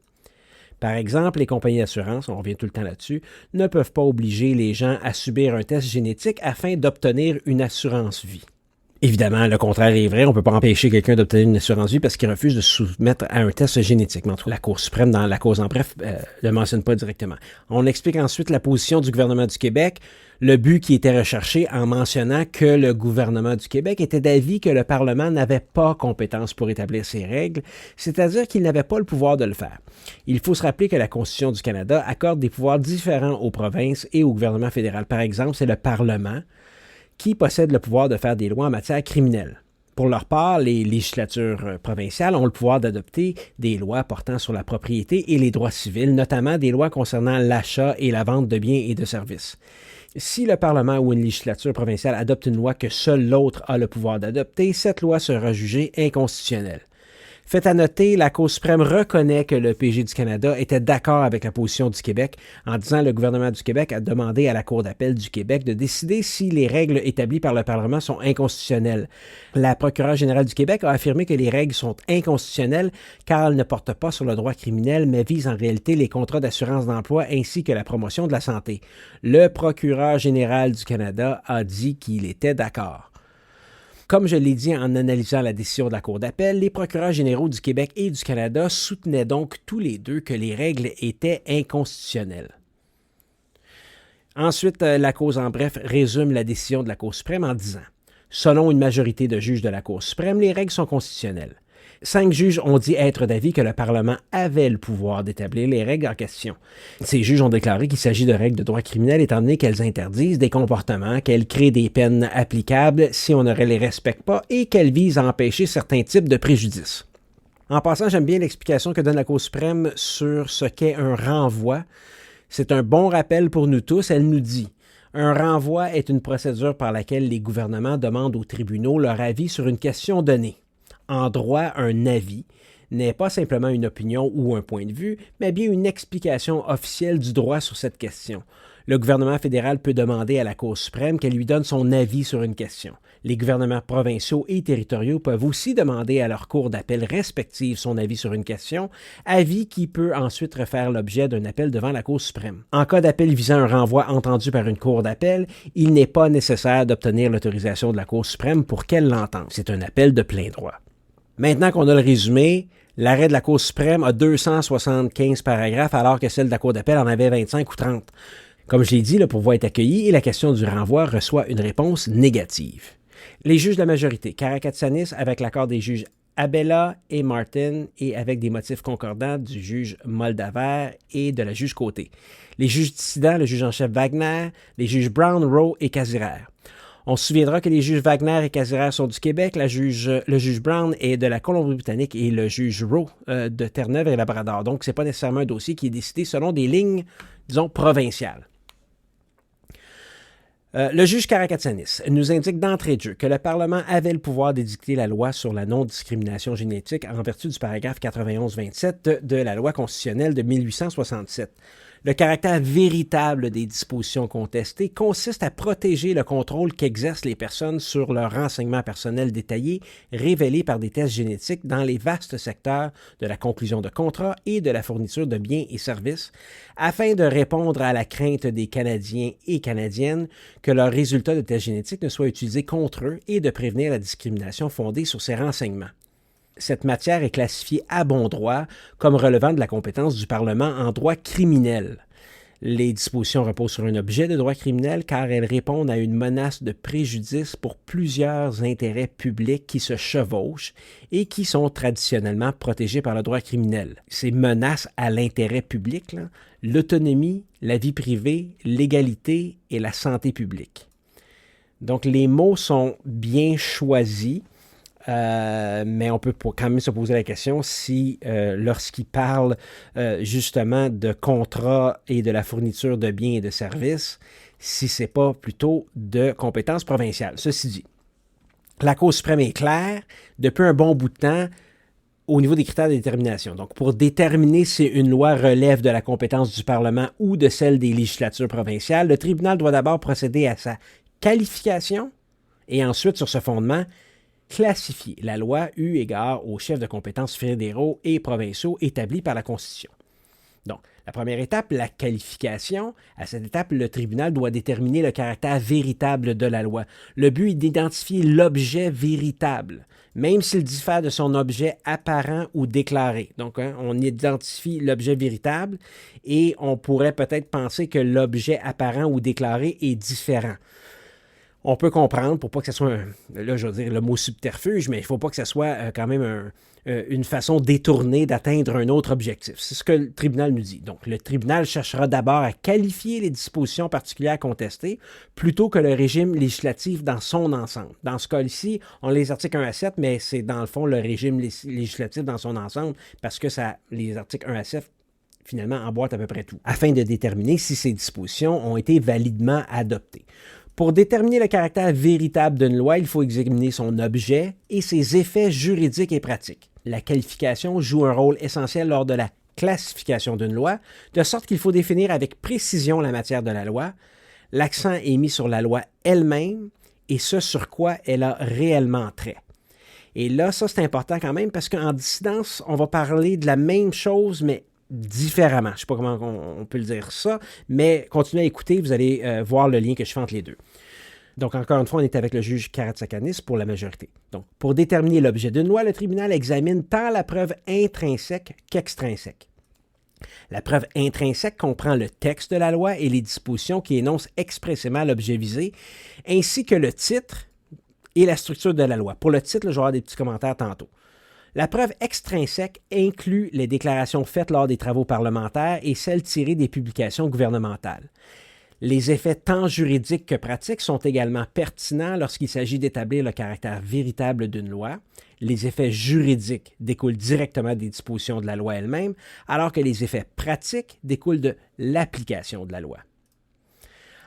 Par exemple, les compagnies d'assurance, on revient tout le temps là-dessus, ne peuvent pas obliger les gens à subir un test génétique afin d'obtenir une assurance vie. Évidemment, le contraire est vrai. On ne peut pas empêcher quelqu'un d'obtenir une assurance vie parce qu'il refuse de se soumettre à un test génétique. Mais en tout cas, la Cour suprême, dans la cause en bref, ne le mentionne pas directement. On explique ensuite la position du gouvernement du Québec, le but qui était recherché en mentionnant que le gouvernement du Québec était d'avis que le Parlement n'avait pas compétence pour établir ces règles, c'est-à-dire qu'il n'avait pas le pouvoir de le faire. Il faut se rappeler que la Constitution du Canada accorde des pouvoirs différents aux provinces et au gouvernement fédéral. Par exemple, c'est le Parlement qui possèdent le pouvoir de faire des lois en matière criminelle. Pour leur part, les législatures provinciales ont le pouvoir d'adopter des lois portant sur la propriété et les droits civils, notamment des lois concernant l'achat et la vente de biens et de services. Si le Parlement ou une législature provinciale adopte une loi que seul l'autre a le pouvoir d'adopter, cette loi sera jugée inconstitutionnelle. Fait à noter, la Cour suprême reconnaît que le PG du Canada était d'accord avec la position du Québec en disant que le gouvernement du Québec a demandé à la Cour d'appel du Québec de décider si les règles établies par le Parlement sont inconstitutionnelles. La procureure générale du Québec a affirmé que les règles sont inconstitutionnelles car elles ne portent pas sur le droit criminel mais visent en réalité les contrats d'assurance d'emploi ainsi que la promotion de la santé. Le procureur général du Canada a dit qu'il était d'accord. Comme je l'ai dit en analysant la décision de la Cour d'appel, les procureurs généraux du Québec et du Canada soutenaient donc tous les deux que les règles étaient inconstitutionnelles. Ensuite, la cause en bref résume la décision de la Cour suprême en disant « Selon une majorité de juges de la Cour suprême, les règles sont constitutionnelles. 5 juges ont dit être d'avis que le Parlement avait le pouvoir d'établir les règles en question. Ces juges ont déclaré qu'il s'agit de règles de droit criminel étant donné qu'elles interdisent des comportements, qu'elles créent des peines applicables si on ne les respecte pas et qu'elles visent à empêcher certains types de préjudices. » En passant, j'aime bien l'explication que donne la Cour suprême sur ce qu'est un renvoi. C'est un bon rappel pour nous tous. Elle nous dit « Un renvoi est une procédure par laquelle les gouvernements demandent aux tribunaux leur avis sur une question donnée. En droit, un avis n'est pas simplement une opinion ou un point de vue, mais bien une explication officielle du droit sur cette question. Le gouvernement fédéral peut demander à la Cour suprême qu'elle lui donne son avis sur une question. Les gouvernements provinciaux et territoriaux peuvent aussi demander à leur cour d'appel respective son avis sur une question, avis qui peut ensuite refaire l'objet d'un appel devant la Cour suprême. En cas d'appel visant un renvoi entendu par une cour d'appel, il n'est pas nécessaire d'obtenir l'autorisation de la Cour suprême pour qu'elle l'entende. C'est un appel de plein droit. Maintenant qu'on a le résumé, l'arrêt de la Cour suprême a 275 paragraphes alors que celle de la Cour d'appel en avait 25 ou 30. Comme je l'ai dit, le pouvoir est accueilli et la question du renvoi reçoit une réponse négative. Les juges de la majorité, Karakatsanis avec l'accord des juges Abella et Martin et avec des motifs concordants du juge Moldaver et de la juge Côté. Les juges dissidents, le juge en chef Wagner, les juges Brown, Rowe et Casirer. On se souviendra que les juges Wagner et Casirer sont du Québec, le juge Brown est de la Colombie-Britannique et le juge Rowe de Terre-Neuve et Labrador. Donc, ce n'est pas nécessairement un dossier qui est décidé selon des lignes, disons, provinciales. Le juge Karakatsanis nous indique d'entrée de jeu que le Parlement avait le pouvoir d'édicter la loi sur la non-discrimination génétique en vertu du paragraphe 91-27 de la loi constitutionnelle de 1867. Le caractère véritable des dispositions contestées consiste à protéger le contrôle qu'exercent les personnes sur leurs renseignements personnels détaillés révélés par des tests génétiques dans les vastes secteurs de la conclusion de contrats et de la fourniture de biens et services, afin de répondre à la crainte des Canadiens et Canadiennes que leurs résultats de tests génétiques ne soient utilisés contre eux et de prévenir la discrimination fondée sur ces renseignements. Cette matière est classifiée à bon droit comme relevant de la compétence du Parlement en droit criminel. Les dispositions reposent sur un objet de droit criminel car elles répondent à une menace de préjudice pour plusieurs intérêts publics qui se chevauchent et qui sont traditionnellement protégés par le droit criminel. Ces menaces à l'intérêt public, l'autonomie, la vie privée, l'égalité et la santé publique. Donc les mots sont bien choisis. Mais on peut quand même se poser la question si, lorsqu'il parle justement de contrats et de la fourniture de biens et de services, si ce n'est pas plutôt de compétences provinciales. Ceci dit, la Cour suprême est claire depuis un bon bout de temps au niveau des critères de détermination. Donc, pour déterminer si une loi relève de la compétence du Parlement ou de celle des législatures provinciales, le tribunal doit d'abord procéder à sa qualification et ensuite, sur ce fondement, classifier la loi eu égard aux chefs de compétences fédéraux et provinciaux établis par la Constitution. Donc, la première étape, la qualification. À cette étape, le tribunal doit déterminer le caractère véritable de la loi. Le but est d'identifier l'objet véritable, même s'il diffère de son objet apparent ou déclaré. Donc, on identifie l'objet véritable et on pourrait peut-être penser que l'objet apparent ou déclaré est différent. On peut comprendre, pour pas que ce soit, là je veux dire le mot subterfuge, mais il ne faut pas que ce soit quand même une façon détournée d'atteindre un autre objectif. C'est ce que le tribunal nous dit. Donc, le tribunal cherchera d'abord à qualifier les dispositions particulières contestées plutôt que le régime législatif dans son ensemble. Dans ce cas-ci, on a les articles 1 à 7, mais c'est dans le fond le régime législatif dans son ensemble parce que les articles 1 à 7 finalement emboîtent à peu près tout, afin de déterminer si ces dispositions ont été validement adoptées. Pour déterminer le caractère véritable d'une loi, il faut examiner son objet et ses effets juridiques et pratiques. La qualification joue un rôle essentiel lors de la classification d'une loi, de sorte qu'il faut définir avec précision la matière de la loi. L'accent est mis sur la loi elle-même et ce sur quoi elle a réellement trait. Et là, ça c'est important quand même parce qu'en dissidence, on va parler de la même chose, mais différemment. Je ne sais pas comment on peut le dire ça, mais continuez à écouter, vous allez voir le lien que je fais entre les deux. Donc, encore une fois, on est avec le juge Karatsakanis pour la majorité. Donc, pour déterminer l'objet d'une loi, le tribunal examine tant la preuve intrinsèque qu'extrinsèque. La preuve intrinsèque comprend le texte de la loi et les dispositions qui énoncent expressément l'objet visé, ainsi que le titre et la structure de la loi. Pour le titre, là, je vais avoir des petits commentaires tantôt. La preuve extrinsèque inclut les déclarations faites lors des travaux parlementaires et celles tirées des publications gouvernementales. Les effets tant juridiques que pratiques sont également pertinents lorsqu'il s'agit d'établir le caractère véritable d'une loi. Les effets juridiques découlent directement des dispositions de la loi elle-même, alors que les effets pratiques découlent de l'application de la loi.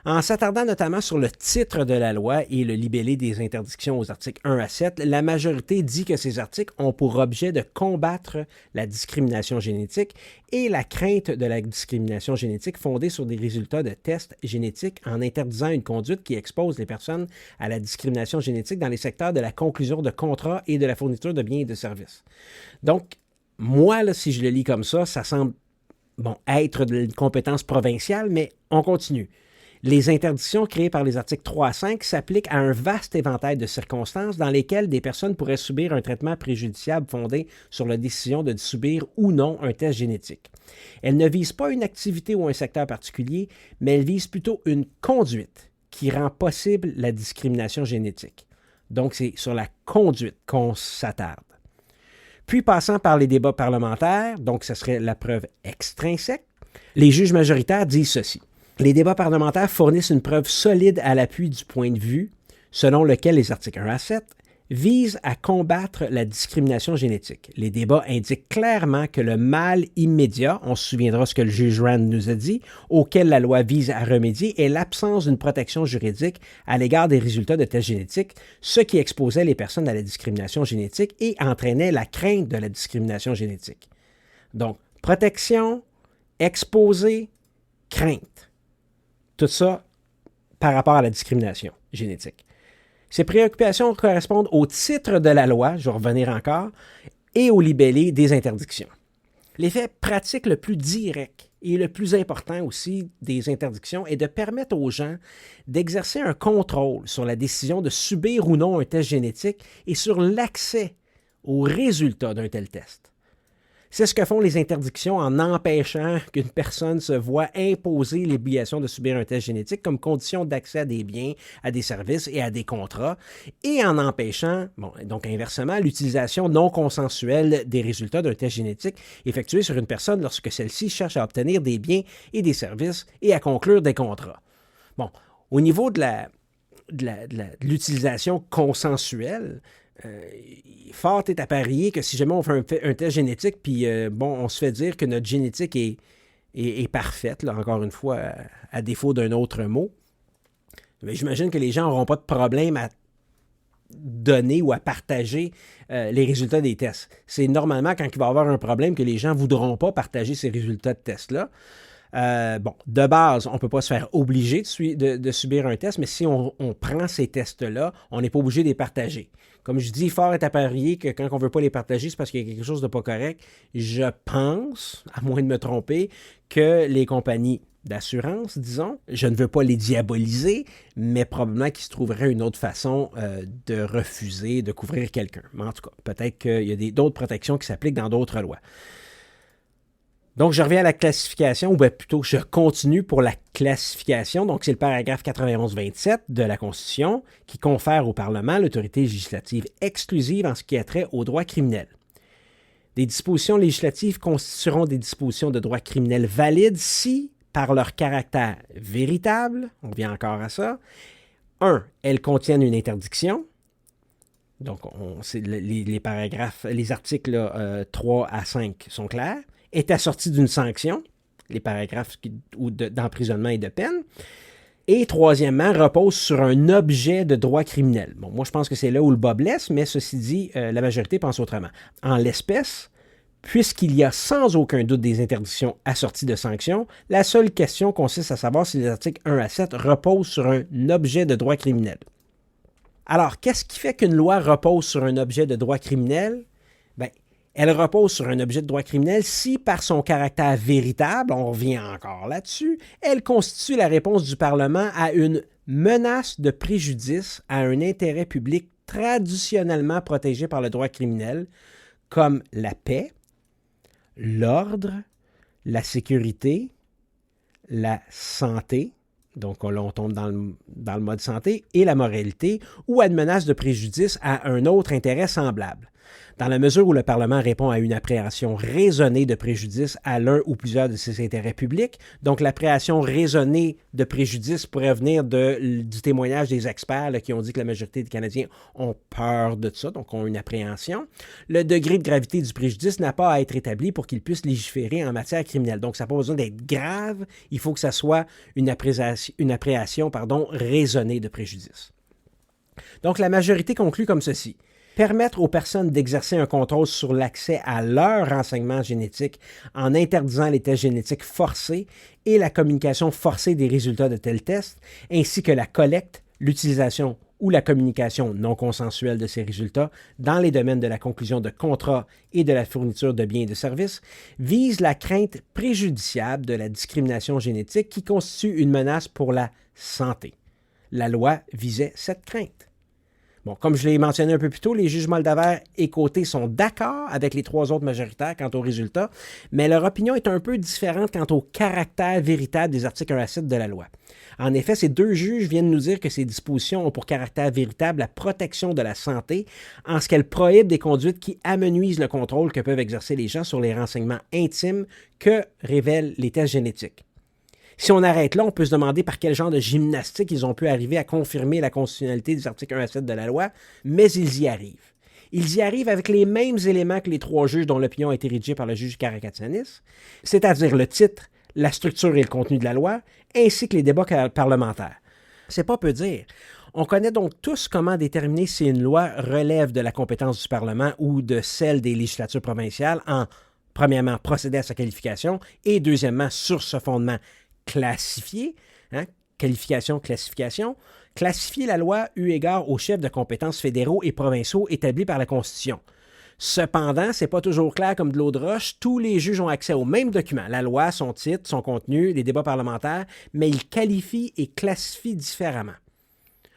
En s'attardant notamment sur le titre de la loi et le libellé des interdictions aux articles 1 à 7, la majorité dit que ces articles ont pour objet de combattre la discrimination génétique et la crainte de la discrimination génétique fondée sur des résultats de tests génétiques en interdisant une conduite qui expose les personnes à la discrimination génétique dans les secteurs de la conclusion de contrats et de la fourniture de biens et de services. Donc, moi, là, si je le lis comme ça semble être de une compétence provinciale, mais on continue. Les interdictions créées par les articles 3 à 5 s'appliquent à un vaste éventail de circonstances dans lesquelles des personnes pourraient subir un traitement préjudiciable fondé sur la décision de subir ou non un test génétique. Elles ne visent pas une activité ou un secteur particulier, mais elles visent plutôt une conduite qui rend possible la discrimination génétique. Donc, c'est sur la conduite qu'on s'attarde. Puis, passant par les débats parlementaires, donc ce serait la preuve extrinsèque, les juges majoritaires disent ceci. Les débats parlementaires fournissent une preuve solide à l'appui du point de vue selon lequel les articles 1 à 7 visent à combattre la discrimination génétique. Les débats indiquent clairement que le mal immédiat, on se souviendra ce que le juge Rand nous a dit, auquel la loi vise à remédier, est l'absence d'une protection juridique à l'égard des résultats de tests génétiques, ce qui exposait les personnes à la discrimination génétique et entraînait la crainte de la discrimination génétique. Donc, protection, exposé, craintes. Tout ça par rapport à la discrimination génétique. Ces préoccupations correspondent au titre de la loi, je vais revenir encore, et au libellé des interdictions. L'effet pratique le plus direct et le plus important aussi des interdictions est de permettre aux gens d'exercer un contrôle sur la décision de subir ou non un test génétique et sur l'accès aux résultats d'un tel test. C'est ce que font les interdictions en empêchant qu'une personne se voie imposer l'obligation de subir un test génétique comme condition d'accès à des biens, à des services et à des contrats, et en empêchant, donc inversement, l'utilisation non consensuelle des résultats d'un test génétique effectué sur une personne lorsque celle-ci cherche à obtenir des biens et des services et à conclure des contrats. Bon, au niveau de l'utilisation consensuelle, fort est à parier que si jamais on fait un test génétique, puis on se fait dire que notre génétique est parfaite, là, encore une fois, à défaut d'un autre mot, mais j'imagine que les gens n'auront pas de problème à donner ou à partager les résultats des tests. C'est normalement quand il va y avoir un problème que les gens ne voudront pas partager ces résultats de tests-là. De base, on ne peut pas se faire obliger de subir un test, mais si on prend ces tests-là, on n'est pas obligé de les partager. Comme je dis, fort est à parier que quand on ne veut pas les partager, c'est parce qu'il y a quelque chose de pas correct. Je pense, à moins de me tromper, que les compagnies d'assurance, disons, je ne veux pas les diaboliser, mais probablement qu'il se trouverait une autre façon de refuser de couvrir quelqu'un. Mais en tout cas, peut-être qu'il y a d'autres protections qui s'appliquent dans d'autres lois. Donc, je reviens à la classification, ou bien plutôt, je continue pour la classification. Donc, c'est le paragraphe 91-27 de la Constitution qui confère au Parlement l'autorité législative exclusive en ce qui a trait au droit criminel. Des dispositions législatives constitueront des dispositions de droit criminel valides si, par leur caractère véritable, on revient encore à ça, 1. Elles contiennent une interdiction. Donc, les paragraphes, les articles 3 à 5 sont clairs. Est assorti d'une sanction, les paragraphes d'emprisonnement et de peine, et troisièmement, repose sur un objet de droit criminel. Bon, moi, je pense que c'est là où le bas blesse, mais ceci dit, la majorité pense autrement. En l'espèce, puisqu'il y a sans aucun doute des interdictions assorties de sanctions, la seule question consiste à savoir si les articles 1 à 7 reposent sur un objet de droit criminel. Alors, qu'est-ce qui fait qu'une loi repose sur un objet de droit criminel? Elle repose sur un objet de droit criminel si, par son caractère véritable, on revient encore là-dessus, elle constitue la réponse du Parlement à une menace de préjudice à un intérêt public traditionnellement protégé par le droit criminel, comme la paix, l'ordre, la sécurité, la santé, donc là on tombe dans le mode santé, et la moralité, ou à une menace de préjudice à un autre intérêt semblable. Dans la mesure où le Parlement répond à une appréhension raisonnée de préjudice à l'un ou plusieurs de ses intérêts publics, donc l'appréhension raisonnée de préjudice pourrait venir du témoignage des experts là, qui ont dit que la majorité des Canadiens ont peur de ça, donc ont une appréhension. Le degré de gravité du préjudice n'a pas à être établi pour qu'ils puissent légiférer en matière criminelle. Donc, ça n'a pas besoin d'être grave, il faut que ça soit une appréhension raisonnée de préjudice. Donc, la majorité conclut comme ceci. Permettre aux personnes d'exercer un contrôle sur l'accès à leurs renseignements génétiques en interdisant les tests génétiques forcés et la communication forcée des résultats de tels tests, ainsi que la collecte, l'utilisation ou la communication non consensuelle de ces résultats dans les domaines de la conclusion de contrats et de la fourniture de biens et de services, vise la crainte préjudiciable de la discrimination génétique qui constitue une menace pour la santé. La loi visait cette crainte. Bon, comme je l'ai mentionné un peu plus tôt, les juges Moldaver et Côté sont d'accord avec les trois autres majoritaires quant aux résultats, mais leur opinion est un peu différente quant au caractère véritable des articles 1 à 7 de la loi. En effet, ces deux juges viennent nous dire que ces dispositions ont pour caractère véritable la protection de la santé en ce qu'elles prohibent des conduites qui amenuisent le contrôle que peuvent exercer les gens sur les renseignements intimes que révèlent les tests génétiques. Si on arrête là, on peut se demander par quel genre de gymnastique ils ont pu arriver à confirmer la constitutionnalité des articles 1 à 7 de la loi, mais ils y arrivent. Ils y arrivent avec les mêmes éléments que les trois juges dont l'opinion a été rédigée par le juge Karakatsanis, c'est-à-dire le titre, la structure et le contenu de la loi, ainsi que les débats parlementaires. C'est pas peu dire. On connaît donc tous comment déterminer si une loi relève de la compétence du Parlement ou de celle des législatures provinciales en, premièrement, procéder à sa qualification et, deuxièmement, sur ce fondement, classifier, hein, qualification, classification, classifier la loi eu égard aux chefs de compétences fédéraux et provinciaux établis par la Constitution. Cependant, ce n'est pas toujours clair comme de l'eau de roche. Tous les juges ont accès au même document, la loi, son titre, son contenu, les débats parlementaires, mais ils qualifient et classifient différemment.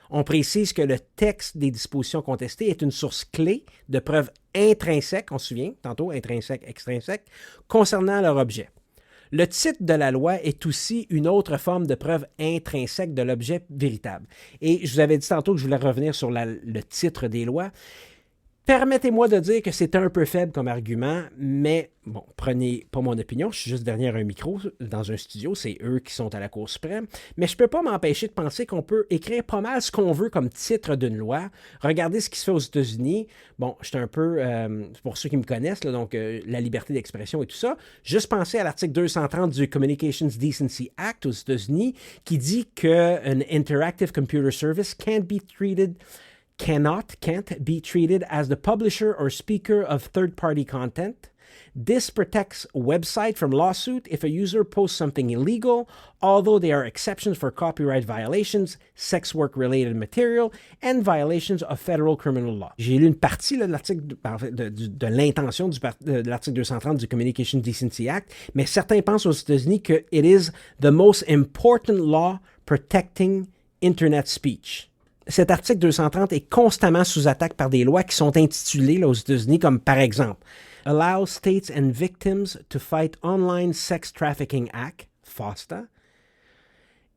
On précise que le texte des dispositions contestées est une source clé de preuves intrinsèques, on se souvient, tantôt intrinsèques, extrinsèques, concernant leur objet. Le titre de la loi est aussi une autre forme de preuve intrinsèque de l'objet véritable. Et je vous avais dit tantôt que je voulais revenir sur le titre des lois. Permettez-moi de dire que c'est un peu faible comme argument, mais bon, prenez pas mon opinion, je suis juste derrière un micro dans un studio, c'est eux qui sont à la Cour suprême, mais je ne peux pas m'empêcher de penser qu'on peut écrire pas mal ce qu'on veut comme titre d'une loi. Regardez ce qui se fait aux États-Unis. Bon, je suis un peu, pour ceux qui me connaissent, là, donc la liberté d'expression et tout ça, juste penser à l'article 230 du Communications Decency Act aux États-Unis qui dit qu'un Interactive Computer Service can't be treated as the publisher or speaker of third-party content. This protects a website from lawsuit if a user posts something illegal, although there are exceptions for copyright violations, sex work-related material, and violations of federal criminal law. J'ai lu une partie là, de l'article de l'intention de l'article 230 du Communication Decency Act, mais certains pensent aux États-Unis que it is the most important law protecting Internet speech. Cet article 230 est constamment sous attaque par des lois qui sont intitulées là, aux États-Unis comme par exemple Allow States and Victims to Fight Online Sex Trafficking Act, FOSTA,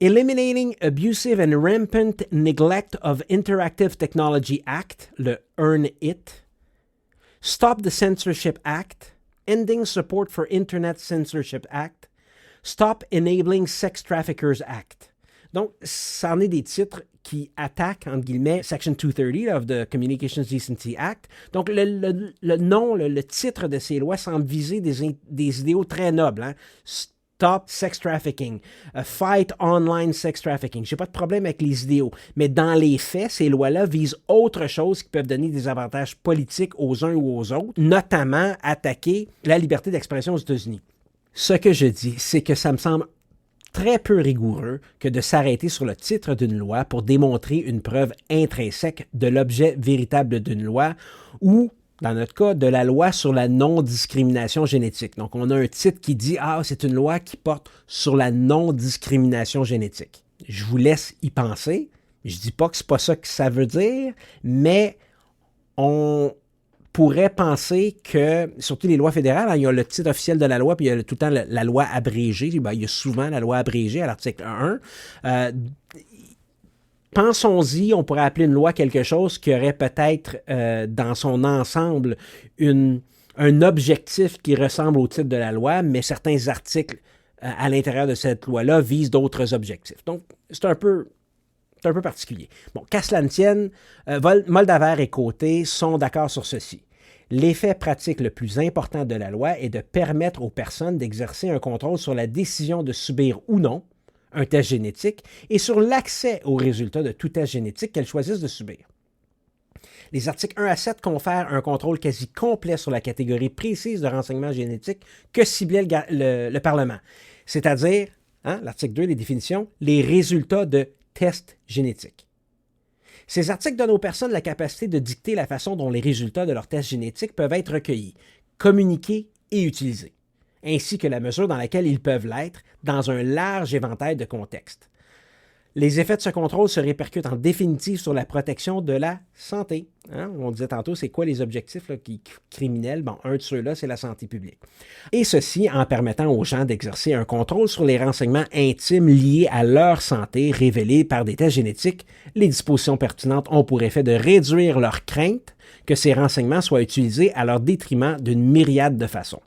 Eliminating Abusive and Rampant Neglect of Interactive Technology Act, le EARN-IT, Stop the Censorship Act, Ending Support for Internet Censorship Act, Stop Enabling Sex Traffickers Act. Donc, ça en est des titres qui attaquent, entre guillemets, Section 230 of the Communications Decency Act. Donc, le nom, le titre de ces lois semble viser des idéaux très nobles. Hein? Stop sex trafficking, fight online sex trafficking. Je n'ai pas de problème avec les idéaux, mais dans les faits, ces lois-là visent autre chose qui peuvent donner des avantages politiques aux uns ou aux autres, notamment attaquer la liberté d'expression aux États-Unis. Ce que je dis, c'est que ça me semble très peu rigoureux que de s'arrêter sur le titre d'une loi pour démontrer une preuve intrinsèque de l'objet véritable d'une loi ou, dans notre cas, de la loi sur la non-discrimination génétique. Donc, on a un titre qui dit « Ah, c'est une loi qui porte sur la non-discrimination génétique ». Je vous laisse y penser. Je ne dis pas que c'est pas ça que ça veut dire, mais on pourrait penser que, surtout les lois fédérales, hein, il y a le titre officiel de la loi, puis il y a tout le temps la loi abrégée. Ben, il y a souvent la loi abrégée à l'article 1. Pensons-y, on pourrait appeler une loi quelque chose qui aurait peut-être dans son ensemble un objectif qui ressemble au titre de la loi, mais certains articles à l'intérieur de cette loi-là visent d'autres objectifs. Donc, c'est un peu particulier. Bon, qu'à cela ne tienne, Moldaver et Côté sont d'accord sur ceci. L'effet pratique le plus important de la loi est de permettre aux personnes d'exercer un contrôle sur la décision de subir ou non un test génétique et sur l'accès aux résultats de tout test génétique qu'elles choisissent de subir. Les articles 1 à 7 confèrent un contrôle quasi complet sur la catégorie précise de renseignements génétiques que ciblait le Parlement, c'est-à-dire, l'article 2, les définitions, les résultats de tests génétiques. Ces articles donnent aux personnes la capacité de dicter la façon dont les résultats de leurs tests génétiques peuvent être recueillis, communiqués et utilisés, ainsi que la mesure dans laquelle ils peuvent l'être dans un large éventail de contextes. Les effets de ce contrôle se répercutent en définitive sur la protection de la santé. On disait tantôt, c'est quoi les objectifs là, criminels? Bon, un de ceux-là, c'est la santé publique. Et ceci en permettant aux gens d'exercer un contrôle sur les renseignements intimes liés à leur santé révélés par des tests génétiques. Les dispositions pertinentes ont pour effet de réduire leur crainte que ces renseignements soient utilisés à leur détriment d'une myriade de façons.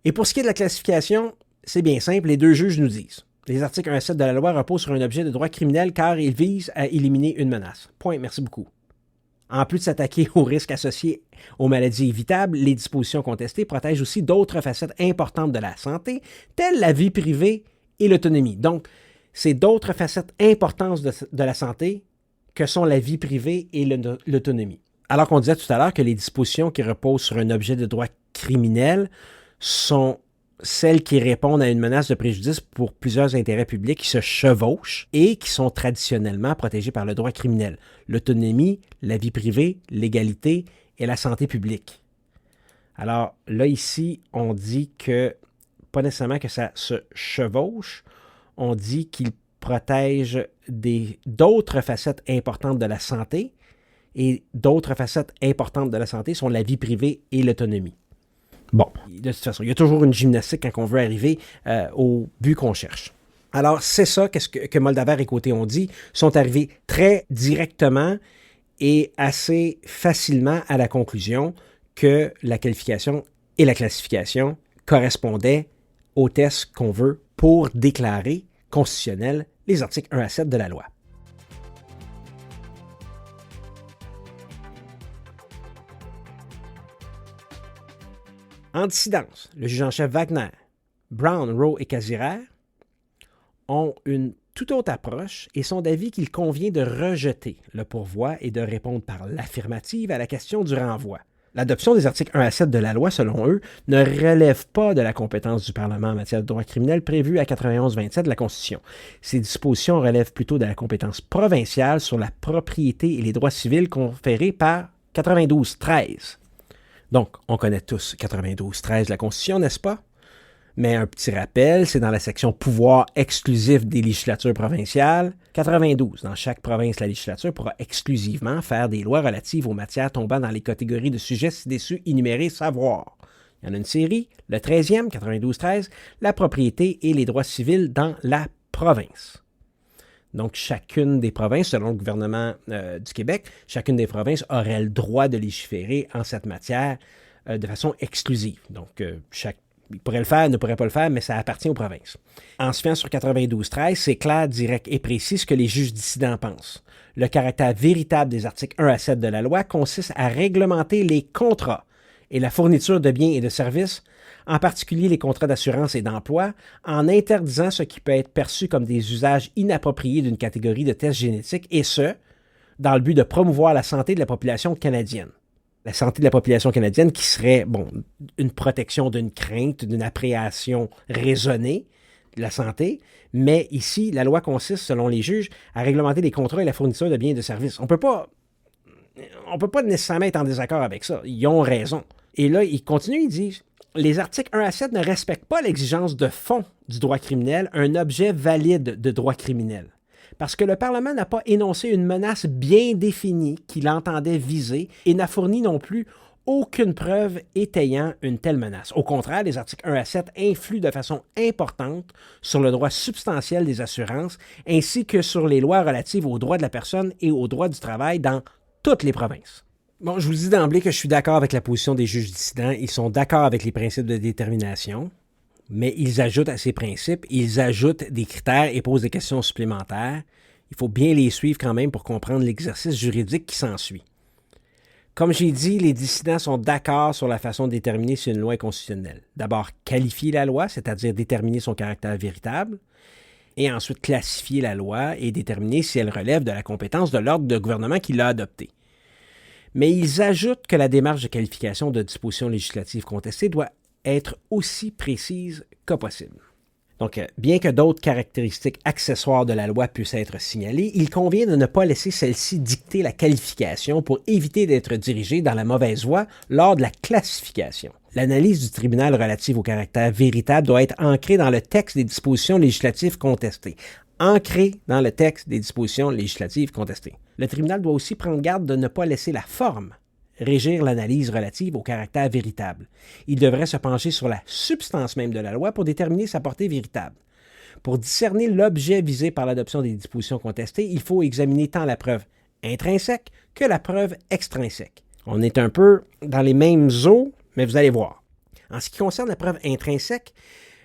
Et pour ce qui est de la classification, c'est bien simple, les deux juges nous disent. Les articles 1 à 7 de la loi reposent sur un objet de droit criminel car ils visent à éliminer une menace. Point, merci beaucoup. En plus de s'attaquer aux risques associés aux maladies évitables, les dispositions contestées protègent aussi d'autres facettes importantes de la santé, telles la vie privée et l'autonomie. Donc, c'est d'autres facettes importantes de la santé que sont la vie privée et l'autonomie. Alors qu'on disait tout à l'heure que les dispositions qui reposent sur un objet de droit criminel sont celles qui répondent à une menace de préjudice pour plusieurs intérêts publics qui se chevauchent et qui sont traditionnellement protégées par le droit criminel. L'autonomie, la vie privée, l'égalité et la santé publique. Alors là, ici, on dit que, pas nécessairement que ça se chevauche, on dit qu'il protège d'autres facettes importantes de la santé, et d'autres facettes importantes de la santé sont la vie privée et l'autonomie. Bon, de toute façon, il y a toujours une gymnastique quand on veut arriver au but qu'on cherche. Alors, c'est ça que Moldaver et Côté ont dit, sont arrivés très directement et assez facilement à la conclusion que la qualification et la classification correspondaient aux tests qu'on veut pour déclarer constitutionnels les articles 1 à 7 de la loi. En dissidence, le juge en chef Wagner, Brown, Rowe et Casirère ont une toute autre approche et sont d'avis qu'il convient de rejeter le pourvoi et de répondre par l'affirmative à la question du renvoi. L'adoption des articles 1 à 7 de la loi, selon eux, ne relève pas de la compétence du Parlement en matière de droit criminel prévue à 91-27 de la Constitution. Ces dispositions relèvent plutôt de la compétence provinciale sur la propriété et les droits civils conférés par 92-13. Donc, on connaît tous 92-13 de la Constitution, n'est-ce pas? Mais un petit rappel, c'est dans la section pouvoir exclusif des législatures provinciales. 92. Dans chaque province, la législature pourra exclusivement faire des lois relatives aux matières tombant dans les catégories de sujets ci-dessus énumérés, savoir. Il y en a une série, le 13e, 92-13, la propriété et les droits civils dans la province. Donc, chacune des provinces, selon le gouvernement du Québec, chacune des provinces aurait le droit de légiférer en cette matière de façon exclusive. Donc, il pourrait le faire, ne pourrait pas le faire, mais ça appartient aux provinces. En se fiant sur 92-13, c'est clair, direct et précis ce que les juges dissidents pensent. Le caractère véritable des articles 1 à 7 de la loi consiste à réglementer les contrats et la fourniture de biens et de services, en particulier les contrats d'assurance et d'emploi, en interdisant ce qui peut être perçu comme des usages inappropriés d'une catégorie de tests génétiques, et ce, dans le but de promouvoir la santé de la population canadienne. La santé de la population canadienne qui serait, une protection d'une crainte, d'une appréhension raisonnée de la santé, mais ici, la loi consiste, selon les juges, à réglementer les contrats et la fourniture de biens et de services. On peut pas nécessairement être en désaccord avec ça. Ils ont raison. Et là, ils continuent, ils disent, les articles 1 à 7 ne respectent pas l'exigence de fond du droit criminel, un objet valide de droit criminel. Parce que le Parlement n'a pas énoncé une menace bien définie qu'il entendait viser et n'a fourni non plus aucune preuve étayant une telle menace. Au contraire, les articles 1 à 7 influent de façon importante sur le droit substantiel des assurances ainsi que sur les lois relatives aux droits de la personne et aux droits du travail dans toutes les provinces. Bon, je vous dis d'emblée que je suis d'accord avec la position des juges dissidents. Ils sont d'accord avec les principes de détermination, mais ils ajoutent à ces principes, ils ajoutent des critères et posent des questions supplémentaires. Il faut bien les suivre quand même pour comprendre l'exercice juridique qui s'ensuit. Comme j'ai dit, les dissidents sont d'accord sur la façon de déterminer si une loi est constitutionnelle. D'abord, qualifier la loi, c'est-à-dire déterminer son caractère véritable, et ensuite classifier la loi et déterminer si elle relève de la compétence de l'ordre de gouvernement qui l'a adoptée. Mais ils ajoutent que la démarche de qualification de dispositions législatives contestées doit être aussi précise que possible. Donc, bien que d'autres caractéristiques accessoires de la loi puissent être signalées, il convient de ne pas laisser celle-ci dicter la qualification pour éviter d'être dirigé dans la mauvaise voie lors de la classification. L'analyse du tribunal relative au caractère véritable doit être ancrée dans le texte des dispositions législatives contestées. Ancré dans le texte des dispositions législatives contestées. Le tribunal doit aussi prendre garde de ne pas laisser la forme régir l'analyse relative au caractère véritable. Il devrait se pencher sur la substance même de la loi pour déterminer sa portée véritable. Pour discerner l'objet visé par l'adoption des dispositions contestées, il faut examiner tant la preuve intrinsèque que la preuve extrinsèque. On est un peu dans les mêmes eaux, mais vous allez voir. En ce qui concerne la preuve intrinsèque,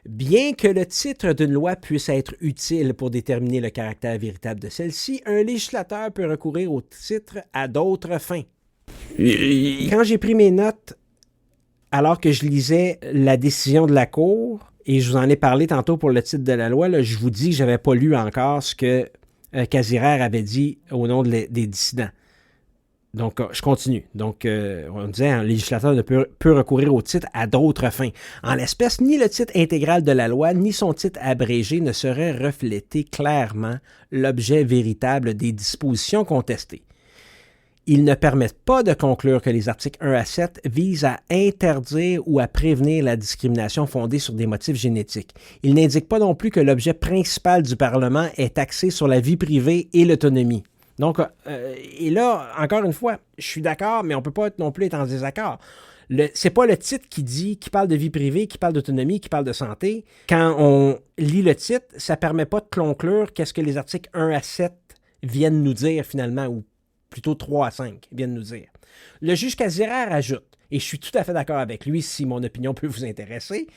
bien que le titre d'une loi puisse être utile pour déterminer le caractère véritable de celle-ci, un législateur peut recourir au titre à d'autres fins. Quand j'ai pris mes notes, alors que je lisais la décision de la Cour, et je vous en ai parlé tantôt pour le titre de la loi, là, je vous dis que je n'avais pas lu encore ce que Casirère avait dit au nom des dissidents. Donc, je continue. Donc, on disait, un législateur ne peut recourir au titre à d'autres fins. En l'espèce, ni le titre intégral de la loi, ni son titre abrégé ne saurait refléter clairement l'objet véritable des dispositions contestées. Ils ne permettent pas de conclure que les articles 1 à 7 visent à interdire ou à prévenir la discrimination fondée sur des motifs génétiques. Ils n'indiquent pas non plus que l'objet principal du Parlement est axé sur la vie privée et l'autonomie. Donc, et là, encore une fois, je suis d'accord, mais on ne peut pas non plus être en désaccord. C'est pas le titre qui parle de vie privée, qui parle d'autonomie, qui parle de santé. Quand on lit le titre, ça ne permet pas de conclure qu'est-ce que les articles 1 à 7 viennent nous dire finalement, ou plutôt 3 à 5 viennent nous dire. Le juge Casirère ajoute, et je suis tout à fait d'accord avec lui si mon opinion peut vous intéresser,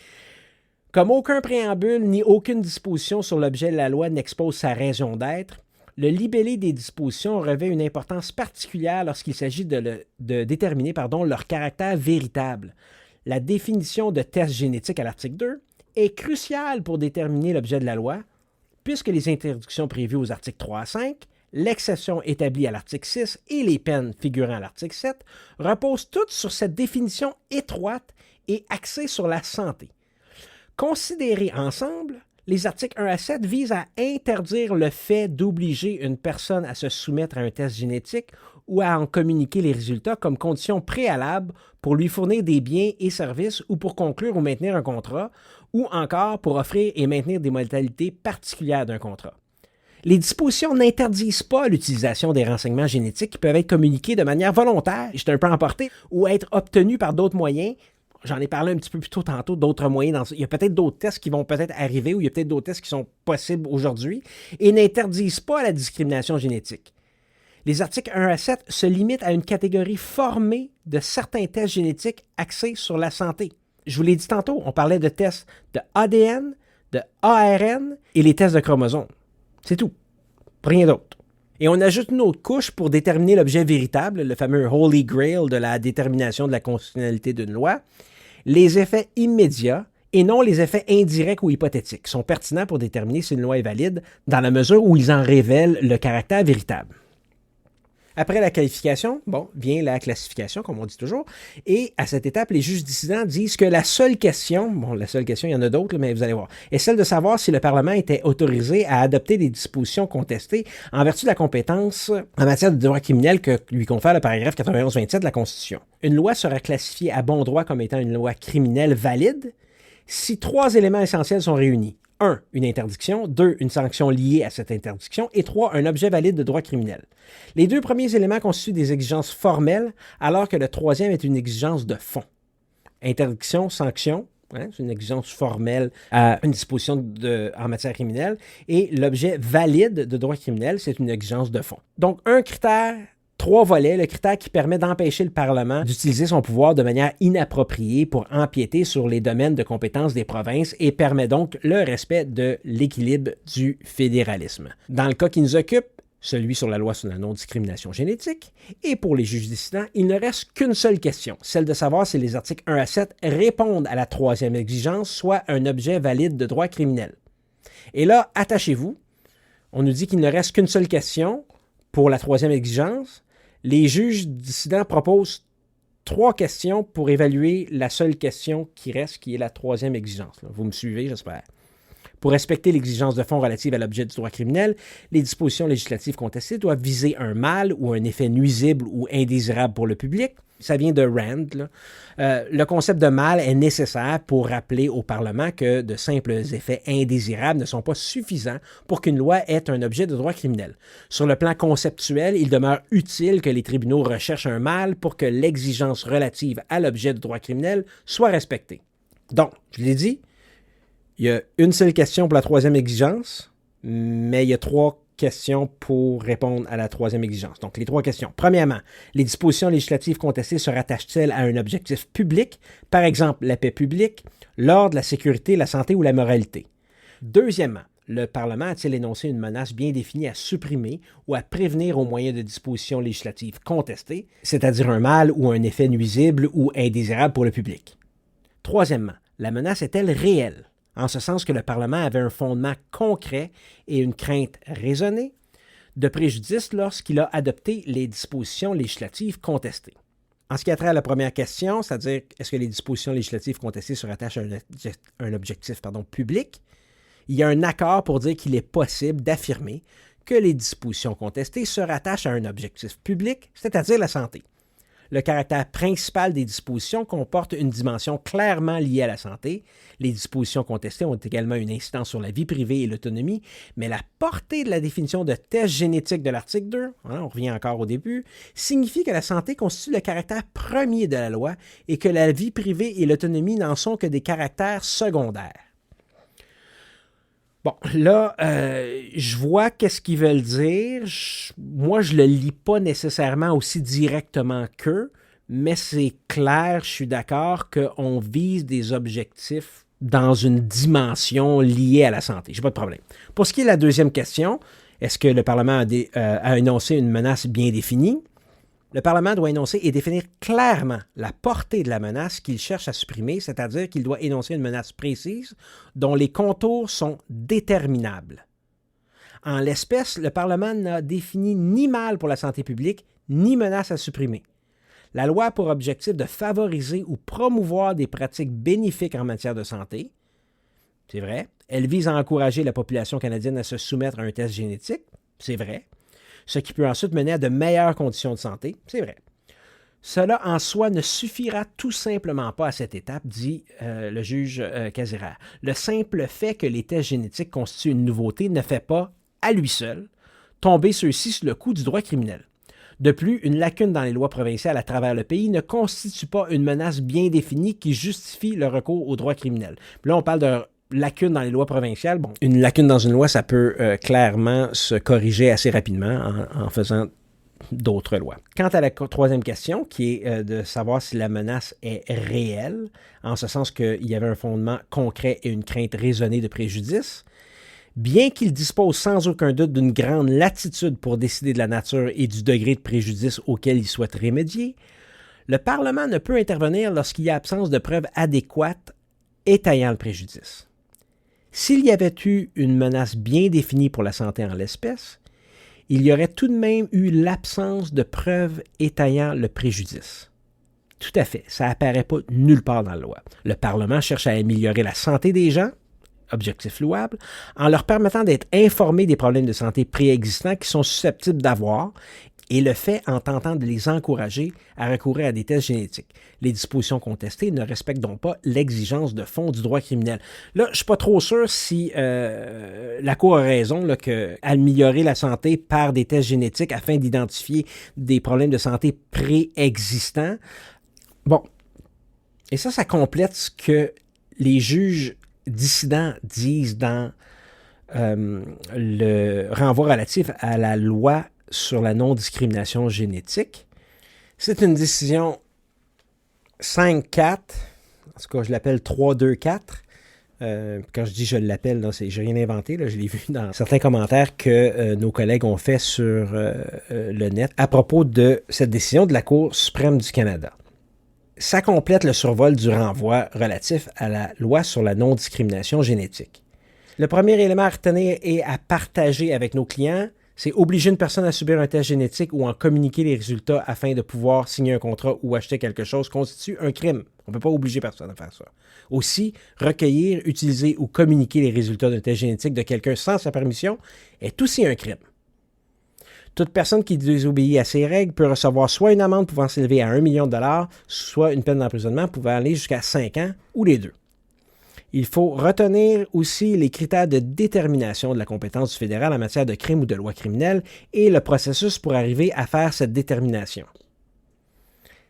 comme aucun préambule ni aucune disposition sur l'objet de la loi n'expose sa raison d'être, le libellé des dispositions revêt une importance particulière lorsqu'il s'agit de déterminer leur caractère véritable. La définition de test génétique à l'article 2 est cruciale pour déterminer l'objet de la loi, puisque les interdictions prévues aux articles 3 à 5, l'exception établie à l'article 6 et les peines figurant à l'article 7 reposent toutes sur cette définition étroite et axée sur la santé. Considérés ensemble, les articles 1 à 7 visent à interdire le fait d'obliger une personne à se soumettre à un test génétique ou à en communiquer les résultats comme condition préalable pour lui fournir des biens et services ou pour conclure ou maintenir un contrat, ou encore pour offrir et maintenir des modalités particulières d'un contrat. Les dispositions n'interdisent pas l'utilisation des renseignements génétiques qui peuvent être communiqués de manière volontaire, j'étais un peu emporté, ou être obtenus par d'autres moyens. J'en ai parlé un petit peu plus tôt tantôt, d'autres moyens. Il y a peut-être d'autres tests qui vont peut-être arriver ou il y a peut-être d'autres tests qui sont possibles aujourd'hui et n'interdisent pas la discrimination génétique. Les articles 1 à 7 se limitent à une catégorie formée de certains tests génétiques axés sur la santé. Je vous l'ai dit tantôt, on parlait de tests de ADN, de ARN et les tests de chromosomes. C'est tout. Rien d'autre. Et on ajoute une autre couche pour déterminer l'objet véritable, le fameux Holy Grail de la détermination de la constitutionnalité d'une loi. Les effets immédiats et non les effets indirects ou hypothétiques sont pertinents pour déterminer si une loi est valide dans la mesure où ils en révèlent le caractère véritable. Après la qualification, vient la classification, comme on dit toujours. Et à cette étape, les juges dissidents disent que la seule question, il y en a d'autres, mais vous allez voir, est celle de savoir si le Parlement était autorisé à adopter des dispositions contestées en vertu de la compétence en matière de droit criminel que lui confère le paragraphe 91-27 de la Constitution. Une loi sera classifiée à bon droit comme étant une loi criminelle valide si 3 éléments essentiels sont réunis. 1. Une interdiction. 2. Une sanction liée à cette interdiction. Et 3. Un objet valide de droit criminel. Les 2 premiers éléments constituent des exigences formelles, alors que le 3e est une exigence de fond. Interdiction, sanction, c'est une exigence formelle à une disposition en matière criminelle. Et l'objet valide de droit criminel, c'est une exigence de fond. Donc, un critère, 3 volets, le critère qui permet d'empêcher le Parlement d'utiliser son pouvoir de manière inappropriée pour empiéter sur les domaines de compétences des provinces et permet donc le respect de l'équilibre du fédéralisme. Dans le cas qui nous occupe, celui sur la loi sur la non-discrimination génétique, et pour les juges dissidents, il ne reste qu'une seule question, celle de savoir si les articles 1 à 7 répondent à la 3e exigence, soit un objet valide de droit criminel. Et là, attachez-vous, on nous dit qu'il ne reste qu'une seule question pour la 3e exigence. Les juges dissidents proposent 3 questions pour évaluer la seule question qui reste, qui est la 3e exigence. Vous me suivez, j'espère. Pour respecter l'exigence de fond relative à l'objet du droit criminel, les dispositions législatives contestées doivent viser un mal ou un effet nuisible ou indésirable pour le public. Ça vient de Rand. Le concept de mal est nécessaire pour rappeler au Parlement que de simples effets indésirables ne sont pas suffisants pour qu'une loi ait un objet de droit criminel. Sur le plan conceptuel, il demeure utile que les tribunaux recherchent un mal pour que l'exigence relative à l'objet de droit criminel soit respectée. Donc, je l'ai dit, il y a une seule question pour la 3e exigence, mais il y a 3 questions pour répondre à la 3e exigence. Donc, les 3 questions. Premièrement, les dispositions législatives contestées se rattachent-elles à un objectif public, par exemple la paix publique, l'ordre, la sécurité, la santé ou la moralité? Deuxièmement, le Parlement a-t-il énoncé une menace bien définie à supprimer ou à prévenir au moyen de dispositions législatives contestées, c'est-à-dire un mal ou un effet nuisible ou indésirable pour le public? Troisièmement, la menace est-elle réelle? En ce sens que le Parlement avait un fondement concret et une crainte raisonnée de préjudice lorsqu'il a adopté les dispositions législatives contestées. En ce qui a trait à la première question, c'est-à-dire est-ce que les dispositions législatives contestées se rattachent à un objectif public, il y a un accord pour dire qu'il est possible d'affirmer que les dispositions contestées se rattachent à un objectif public, c'est-à-dire la santé. Le caractère principal des dispositions comporte une dimension clairement liée à la santé. Les dispositions contestées ont également une incidence sur la vie privée et l'autonomie, mais la portée de la définition de test génétique de l'article 2, on revient encore au début, signifie que la santé constitue le caractère premier de la loi et que la vie privée et l'autonomie n'en sont que des caractères secondaires. Bon, là, je vois qu'est-ce qu'ils veulent dire. Moi, je ne le lis pas nécessairement aussi directement qu'eux, mais c'est clair, je suis d'accord qu'on vise des objectifs dans une dimension liée à la santé. Je n'ai pas de problème. Pour ce qui est de la deuxième question, est-ce que le Parlement a énoncé une menace bien définie? Le Parlement doit énoncer et définir clairement la portée de la menace qu'il cherche à supprimer, c'est-à-dire qu'il doit énoncer une menace précise dont les contours sont déterminables. En l'espèce, le Parlement n'a défini ni mal pour la santé publique, ni menace à supprimer. La loi a pour objectif de favoriser ou promouvoir des pratiques bénéfiques en matière de santé. C'est vrai. Elle vise à encourager la population canadienne à se soumettre à un test génétique. C'est vrai. Ce qui peut ensuite mener à de meilleures conditions de santé. C'est vrai. Cela en soi ne suffira tout simplement pas à cette étape, dit le juge Casera. Le simple fait que les tests génétiques constituent une nouveauté ne fait pas, à lui seul, tomber ceux-ci sous le coup du droit criminel. De plus, une lacune dans les lois provinciales à travers le pays ne constitue pas une menace bien définie qui justifie le recours au droit criminel. Puis là, on parle de lacune dans les lois provinciales. Bon, une lacune dans une loi, ça peut clairement se corriger assez rapidement en faisant d'autres lois. Quant à la troisième question, qui est de savoir si la menace est réelle, en ce sens qu'il y avait un fondement concret et une crainte raisonnée de préjudice, bien qu'il dispose sans aucun doute d'une grande latitude pour décider de la nature et du degré de préjudice auquel il souhaite remédier, le Parlement ne peut intervenir lorsqu'il y a absence de preuves adéquates étayant le préjudice. S'il y avait eu une menace bien définie pour la santé en l'espèce, il y aurait tout de même eu l'absence de preuves étayant le préjudice. Tout à fait, ça n'apparaît pas nulle part dans la loi. Le Parlement cherche à améliorer la santé des gens, objectif louable, en leur permettant d'être informés des problèmes de santé préexistants qu'ils sont susceptibles d'avoir et le fait en tentant de les encourager à recourir à des tests génétiques. Les dispositions contestées ne respectent donc pas l'exigence de fond du droit criminel. Là, je ne suis pas trop sûr si la Cour a raison qu'améliorer la santé par des tests génétiques afin d'identifier des problèmes de santé préexistants. Bon, et ça complète ce que les juges dissidents disent dans le renvoi relatif à la loi sur la non-discrimination génétique. C'est une décision 5-4, en tout cas je l'appelle 3-2-4. Quand je dis je l'appelle, j'ai rien inventé, là, je l'ai vu dans certains commentaires que nos collègues ont fait sur le net à propos de cette décision de la Cour suprême du Canada. Ça complète le survol du renvoi relatif à la loi sur la non-discrimination génétique. Le premier élément à retenir et à partager avec nos clients, c'est obliger une personne à subir un test génétique ou en communiquer les résultats afin de pouvoir signer un contrat ou acheter quelque chose constitue un crime. On ne peut pas obliger personne à faire ça. Aussi, recueillir, utiliser ou communiquer les résultats d'un test génétique de quelqu'un sans sa permission est aussi un crime. Toute personne qui désobéit à ces règles peut recevoir soit une amende pouvant s'élever à 1 million de dollars, soit une peine d'emprisonnement pouvant aller jusqu'à 5 ans ou les deux. Il faut retenir aussi les critères de détermination de la compétence du fédéral en matière de crime ou de loi criminelle et le processus pour arriver à faire cette détermination.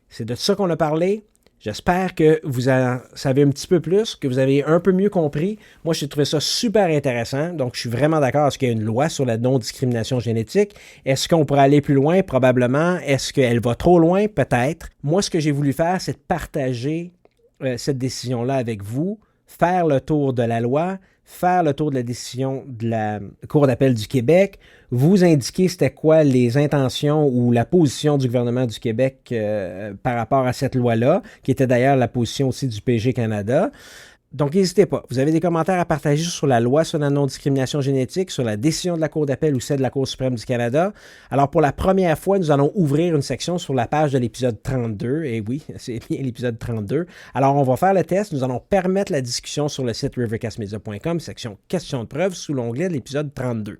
C'est de ça qu'on a parlé. J'espère que vous en savez un petit peu plus, que vous avez un peu mieux compris. Moi, j'ai trouvé ça super intéressant. Donc, je suis vraiment d'accord. Est-ce qu'il y a une loi sur la non-discrimination génétique? Est-ce qu'on pourrait aller plus loin? Probablement. Est-ce qu'elle va trop loin? Peut-être. Moi, ce que j'ai voulu faire, c'est de partager cette décision-là avec vous, faire le tour de la loi, faire le tour de la décision de la Cour d'appel du Québec, vous indiquer c'était quoi les intentions ou la position du gouvernement du Québec par rapport à cette loi-là, qui était d'ailleurs la position aussi du PG Canada. Donc, n'hésitez pas. Vous avez des commentaires à partager sur la loi sur la non-discrimination génétique, sur la décision de la Cour d'appel ou celle de la Cour suprême du Canada. Alors, pour la première fois, nous allons ouvrir une section sur la page de l'épisode 32. Et oui, c'est bien l'épisode 32. Alors, on va faire le test. Nous allons permettre la discussion sur le site rivercastmedia.com, section questions de preuve, sous l'onglet de l'épisode 32.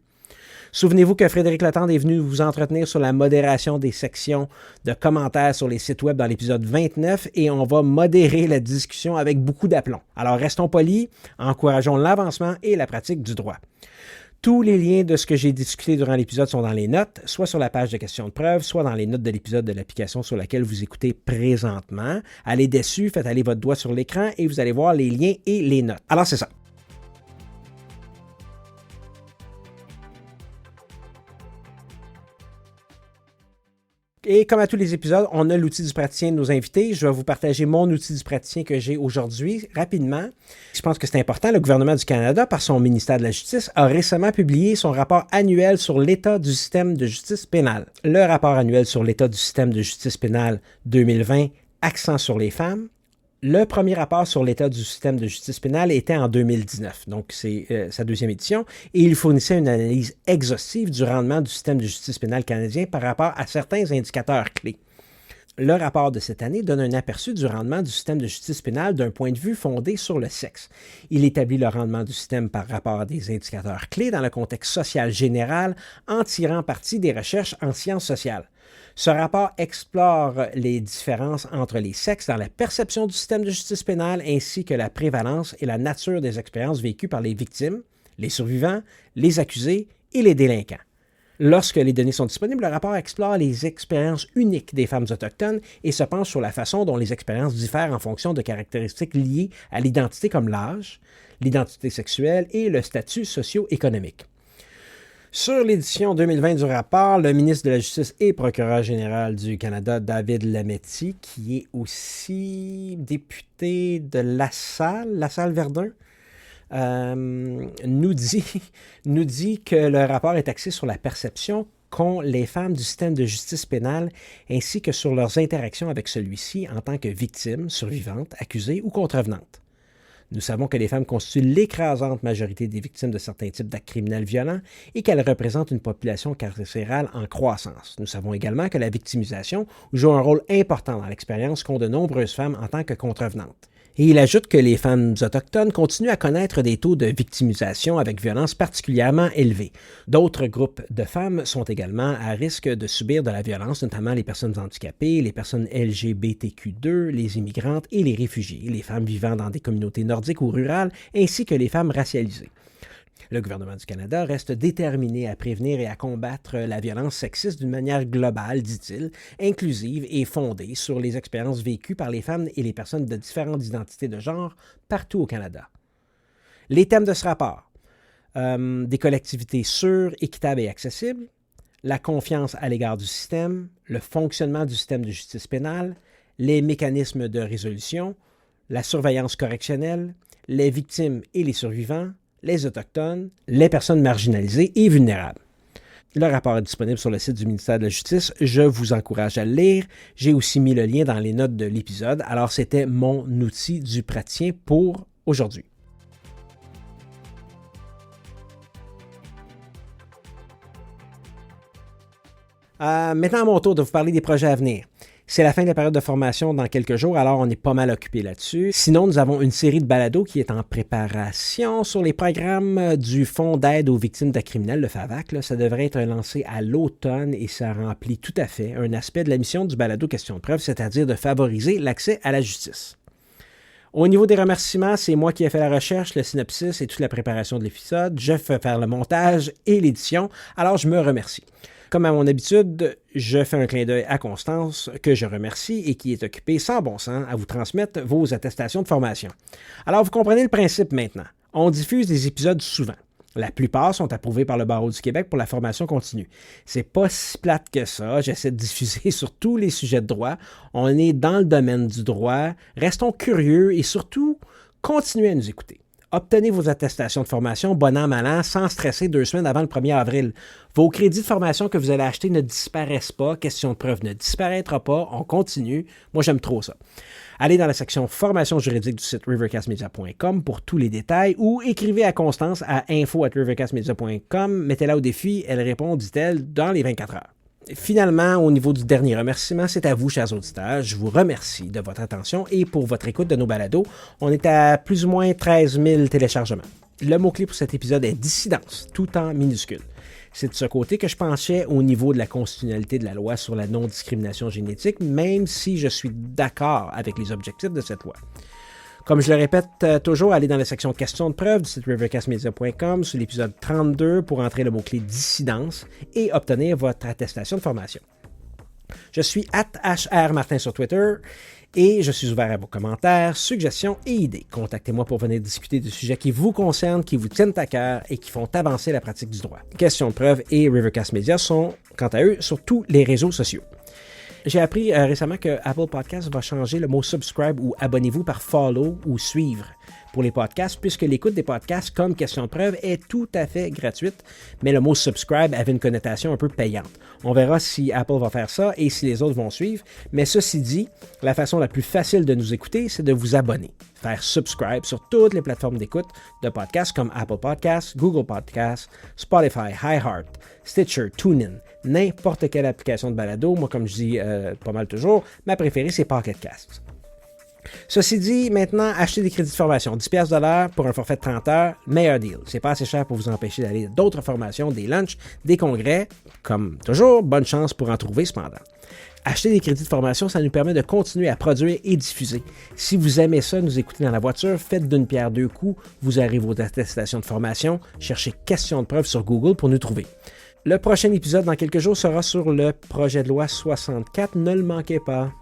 Souvenez-vous que Frédéric Letendre est venu vous entretenir sur la modération des sections de commentaires sur les sites web dans l'épisode 29 et on va modérer la discussion avec beaucoup d'aplomb. Alors restons polis, encourageons l'avancement et la pratique du droit. Tous les liens de ce que j'ai discuté durant l'épisode sont dans les notes, soit sur la page de questions de preuve, soit dans les notes de l'épisode de l'application sur laquelle vous écoutez présentement. Allez dessus, faites aller votre doigt sur l'écran et vous allez voir les liens et les notes. Alors c'est ça. Et comme à tous les épisodes, on a l'outil du praticien de nos invités. Je vais vous partager mon outil du praticien que j'ai aujourd'hui rapidement. Je pense que c'est important. Le gouvernement du Canada, par son ministère de la Justice, a récemment publié son rapport annuel sur l'état du système de justice pénale. Le rapport annuel sur l'état du système de justice pénale 2020, accent sur les femmes. Le premier rapport sur l'état du système de justice pénale était en 2019, donc c'est sa deuxième édition, et il fournissait une analyse exhaustive du rendement du système de justice pénale canadien par rapport à certains indicateurs clés. Le rapport de cette année donne un aperçu du rendement du système de justice pénale d'un point de vue fondé sur le sexe. Il établit le rendement du système par rapport à des indicateurs clés dans le contexte social général en tirant parti des recherches en sciences sociales. Ce rapport explore les différences entre les sexes dans la perception du système de justice pénale ainsi que la prévalence et la nature des expériences vécues par les victimes, les survivants, les accusés et les délinquants. Lorsque les données sont disponibles, le rapport explore les expériences uniques des femmes autochtones et se penche sur la façon dont les expériences diffèrent en fonction de caractéristiques liées à l'identité comme l'âge, l'identité sexuelle et le statut socio-économique. Sur l'édition 2020 du rapport, le ministre de la Justice et procureur général du Canada, David Lametti, qui est aussi député de LaSalle-Verdun, nous dit que le rapport est axé sur la perception qu'ont les femmes du système de justice pénale ainsi que sur leurs interactions avec celui-ci en tant que victimes, survivantes, accusées ou contrevenantes. Nous savons que les femmes constituent l'écrasante majorité des victimes de certains types d'actes criminels violents et qu'elles représentent une population carcérale en croissance. Nous savons également que la victimisation joue un rôle important dans l'expérience qu'ont de nombreuses femmes en tant que contrevenantes. Et il ajoute que les femmes autochtones continuent à connaître des taux de victimisation avec violence particulièrement élevés. D'autres groupes de femmes sont également à risque de subir de la violence, notamment les personnes handicapées, les personnes LGBTQ2, les immigrantes et les réfugiés, les femmes vivant dans des communautés nordiques ou rurales, ainsi que les femmes racialisées. Le gouvernement du Canada reste déterminé à prévenir et à combattre la violence sexiste d'une manière globale, dit-il, inclusive et fondée sur les expériences vécues par les femmes et les personnes de différentes identités de genre partout au Canada. Les thèmes de ce rapport, des collectivités sûres, équitables et accessibles, la confiance à l'égard du système, le fonctionnement du système de justice pénale, les mécanismes de résolution, la surveillance correctionnelle, les victimes et les survivants, les Autochtones, les personnes marginalisées et vulnérables. Le rapport est disponible sur le site du ministère de la Justice. Je vous encourage à le lire. J'ai aussi mis le lien dans les notes de l'épisode. Alors, c'était mon outil du praticien pour aujourd'hui. Maintenant, à mon tour de vous parler des projets à venir. C'est la fin de la période de formation dans quelques jours, alors on est pas mal occupé là-dessus. Sinon, nous avons une série de balados qui est en préparation sur les programmes du Fonds d'aide aux victimes d'actes criminels, le FAVAC. Ça devrait être lancé à l'automne et ça remplit tout à fait un aspect de la mission du balado Question de preuve, c'est-à-dire de favoriser l'accès à la justice. Au niveau des remerciements, c'est moi qui ai fait la recherche, le synopsis et toute la préparation de l'épisode. Je fais faire le montage et l'édition, alors je me remercie. Comme à mon habitude, je fais un clin d'œil à Constance, que je remercie et qui est occupée sans bon sens à vous transmettre vos attestations de formation. Alors, vous comprenez le principe maintenant. On diffuse des épisodes souvent. La plupart sont approuvés par le Barreau du Québec pour la formation continue. C'est pas si plate que ça. J'essaie de diffuser sur tous les sujets de droit. On est dans le domaine du droit. Restons curieux et surtout, continuez à nous écouter. Obtenez vos attestations de formation bon an, mal an, sans stresser 2 semaines avant le 1er avril. Vos crédits de formation que vous allez acheter ne disparaissent pas. Question de preuve ne disparaîtra pas. On continue. Moi, j'aime trop ça. Allez dans la section formation juridique du site rivercastmedia.com pour tous les détails ou écrivez à Constance à info@rivercastmedia.com. Mettez-la au défi, elle répond, dit-elle, dans les 24 heures. Finalement, au niveau du dernier remerciement, c'est à vous, chers auditeurs. Je vous remercie de votre attention et pour votre écoute de nos balados. On est à plus ou moins 13 000 téléchargements. Le mot-clé pour cet épisode est dissidence, tout en minuscule. C'est de ce côté que je penchais au niveau de la constitutionnalité de la loi sur la non-discrimination génétique, même si je suis d'accord avec les objectifs de cette loi. Comme je le répète toujours, allez dans la section questions de preuve du site rivercastmedia.com sur l'épisode 32 pour entrer le mot-clé dissidence et obtenir votre attestation de formation. Je suis @HRMartin sur Twitter et je suis ouvert à vos commentaires, suggestions et idées. Contactez-moi pour venir discuter de sujets qui vous concernent, qui vous tiennent à cœur et qui font avancer la pratique du droit. Questions de preuve et Rivercast Media sont, quant à eux, sur tous les réseaux sociaux. J'ai appris récemment que Apple Podcasts va changer le mot subscribe ou abonnez-vous par follow ou suivre pour les podcasts, puisque l'écoute des podcasts comme question de preuve est tout à fait gratuite, mais le mot subscribe avait une connotation un peu payante. On verra si Apple va faire ça et si les autres vont suivre, mais ceci dit, la façon la plus facile de nous écouter, c'est de vous abonner. Faire subscribe sur toutes les plateformes d'écoute de podcasts comme Apple Podcasts, Google Podcasts, Spotify, iHeart, Stitcher, TuneIn, n'importe quelle application de balado. Moi, comme je dis pas mal toujours, ma préférée, c'est Pocket Casts. Ceci dit, maintenant, achetez des crédits de formation. 10$ de l'heure pour un forfait de 30 heures, meilleur deal. C'est pas assez cher pour vous empêcher d'aller à d'autres formations, des lunchs, des congrès. Comme toujours, bonne chance pour en trouver cependant. Acheter des crédits de formation, ça nous permet de continuer à produire et diffuser. Si vous aimez ça, nous écouter dans la voiture, faites d'une pierre deux coups. Vous arrivez aux attestations de formation, cherchez questions de preuve sur Google pour nous trouver. Le prochain épisode dans quelques jours sera sur le projet de loi 64. Ne le manquez pas.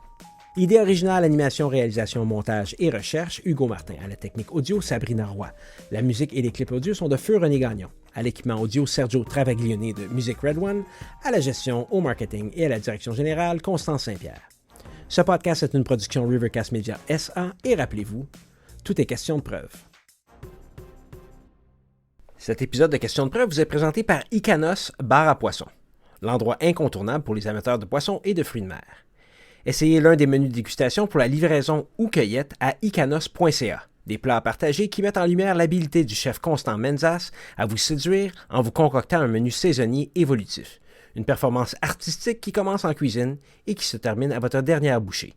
Idée originale, animation, réalisation, montage et recherche, Hugo Martin. À la technique audio, Sabrina Roy. La musique et les clips audio sont de Feu René Gagnon. À l'équipement audio, Sergio Travaglione de Music Red One. À la gestion, au marketing et à la direction générale, Constance Saint-Pierre. Ce podcast est une production Rivercast Media SA et rappelez-vous, tout est question de preuve. Cet épisode de Questions de preuve vous est présenté par Icanos Bar à poissons, l'endroit incontournable pour les amateurs de poissons et de fruits de mer. Essayez l'un des menus de dégustation pour la livraison ou cueillette à icanos.ca. Des plats partagés qui mettent en lumière l'habileté du chef Constant Menzas à vous séduire en vous concoctant un menu saisonnier évolutif. Une performance artistique qui commence en cuisine et qui se termine à votre dernière bouchée.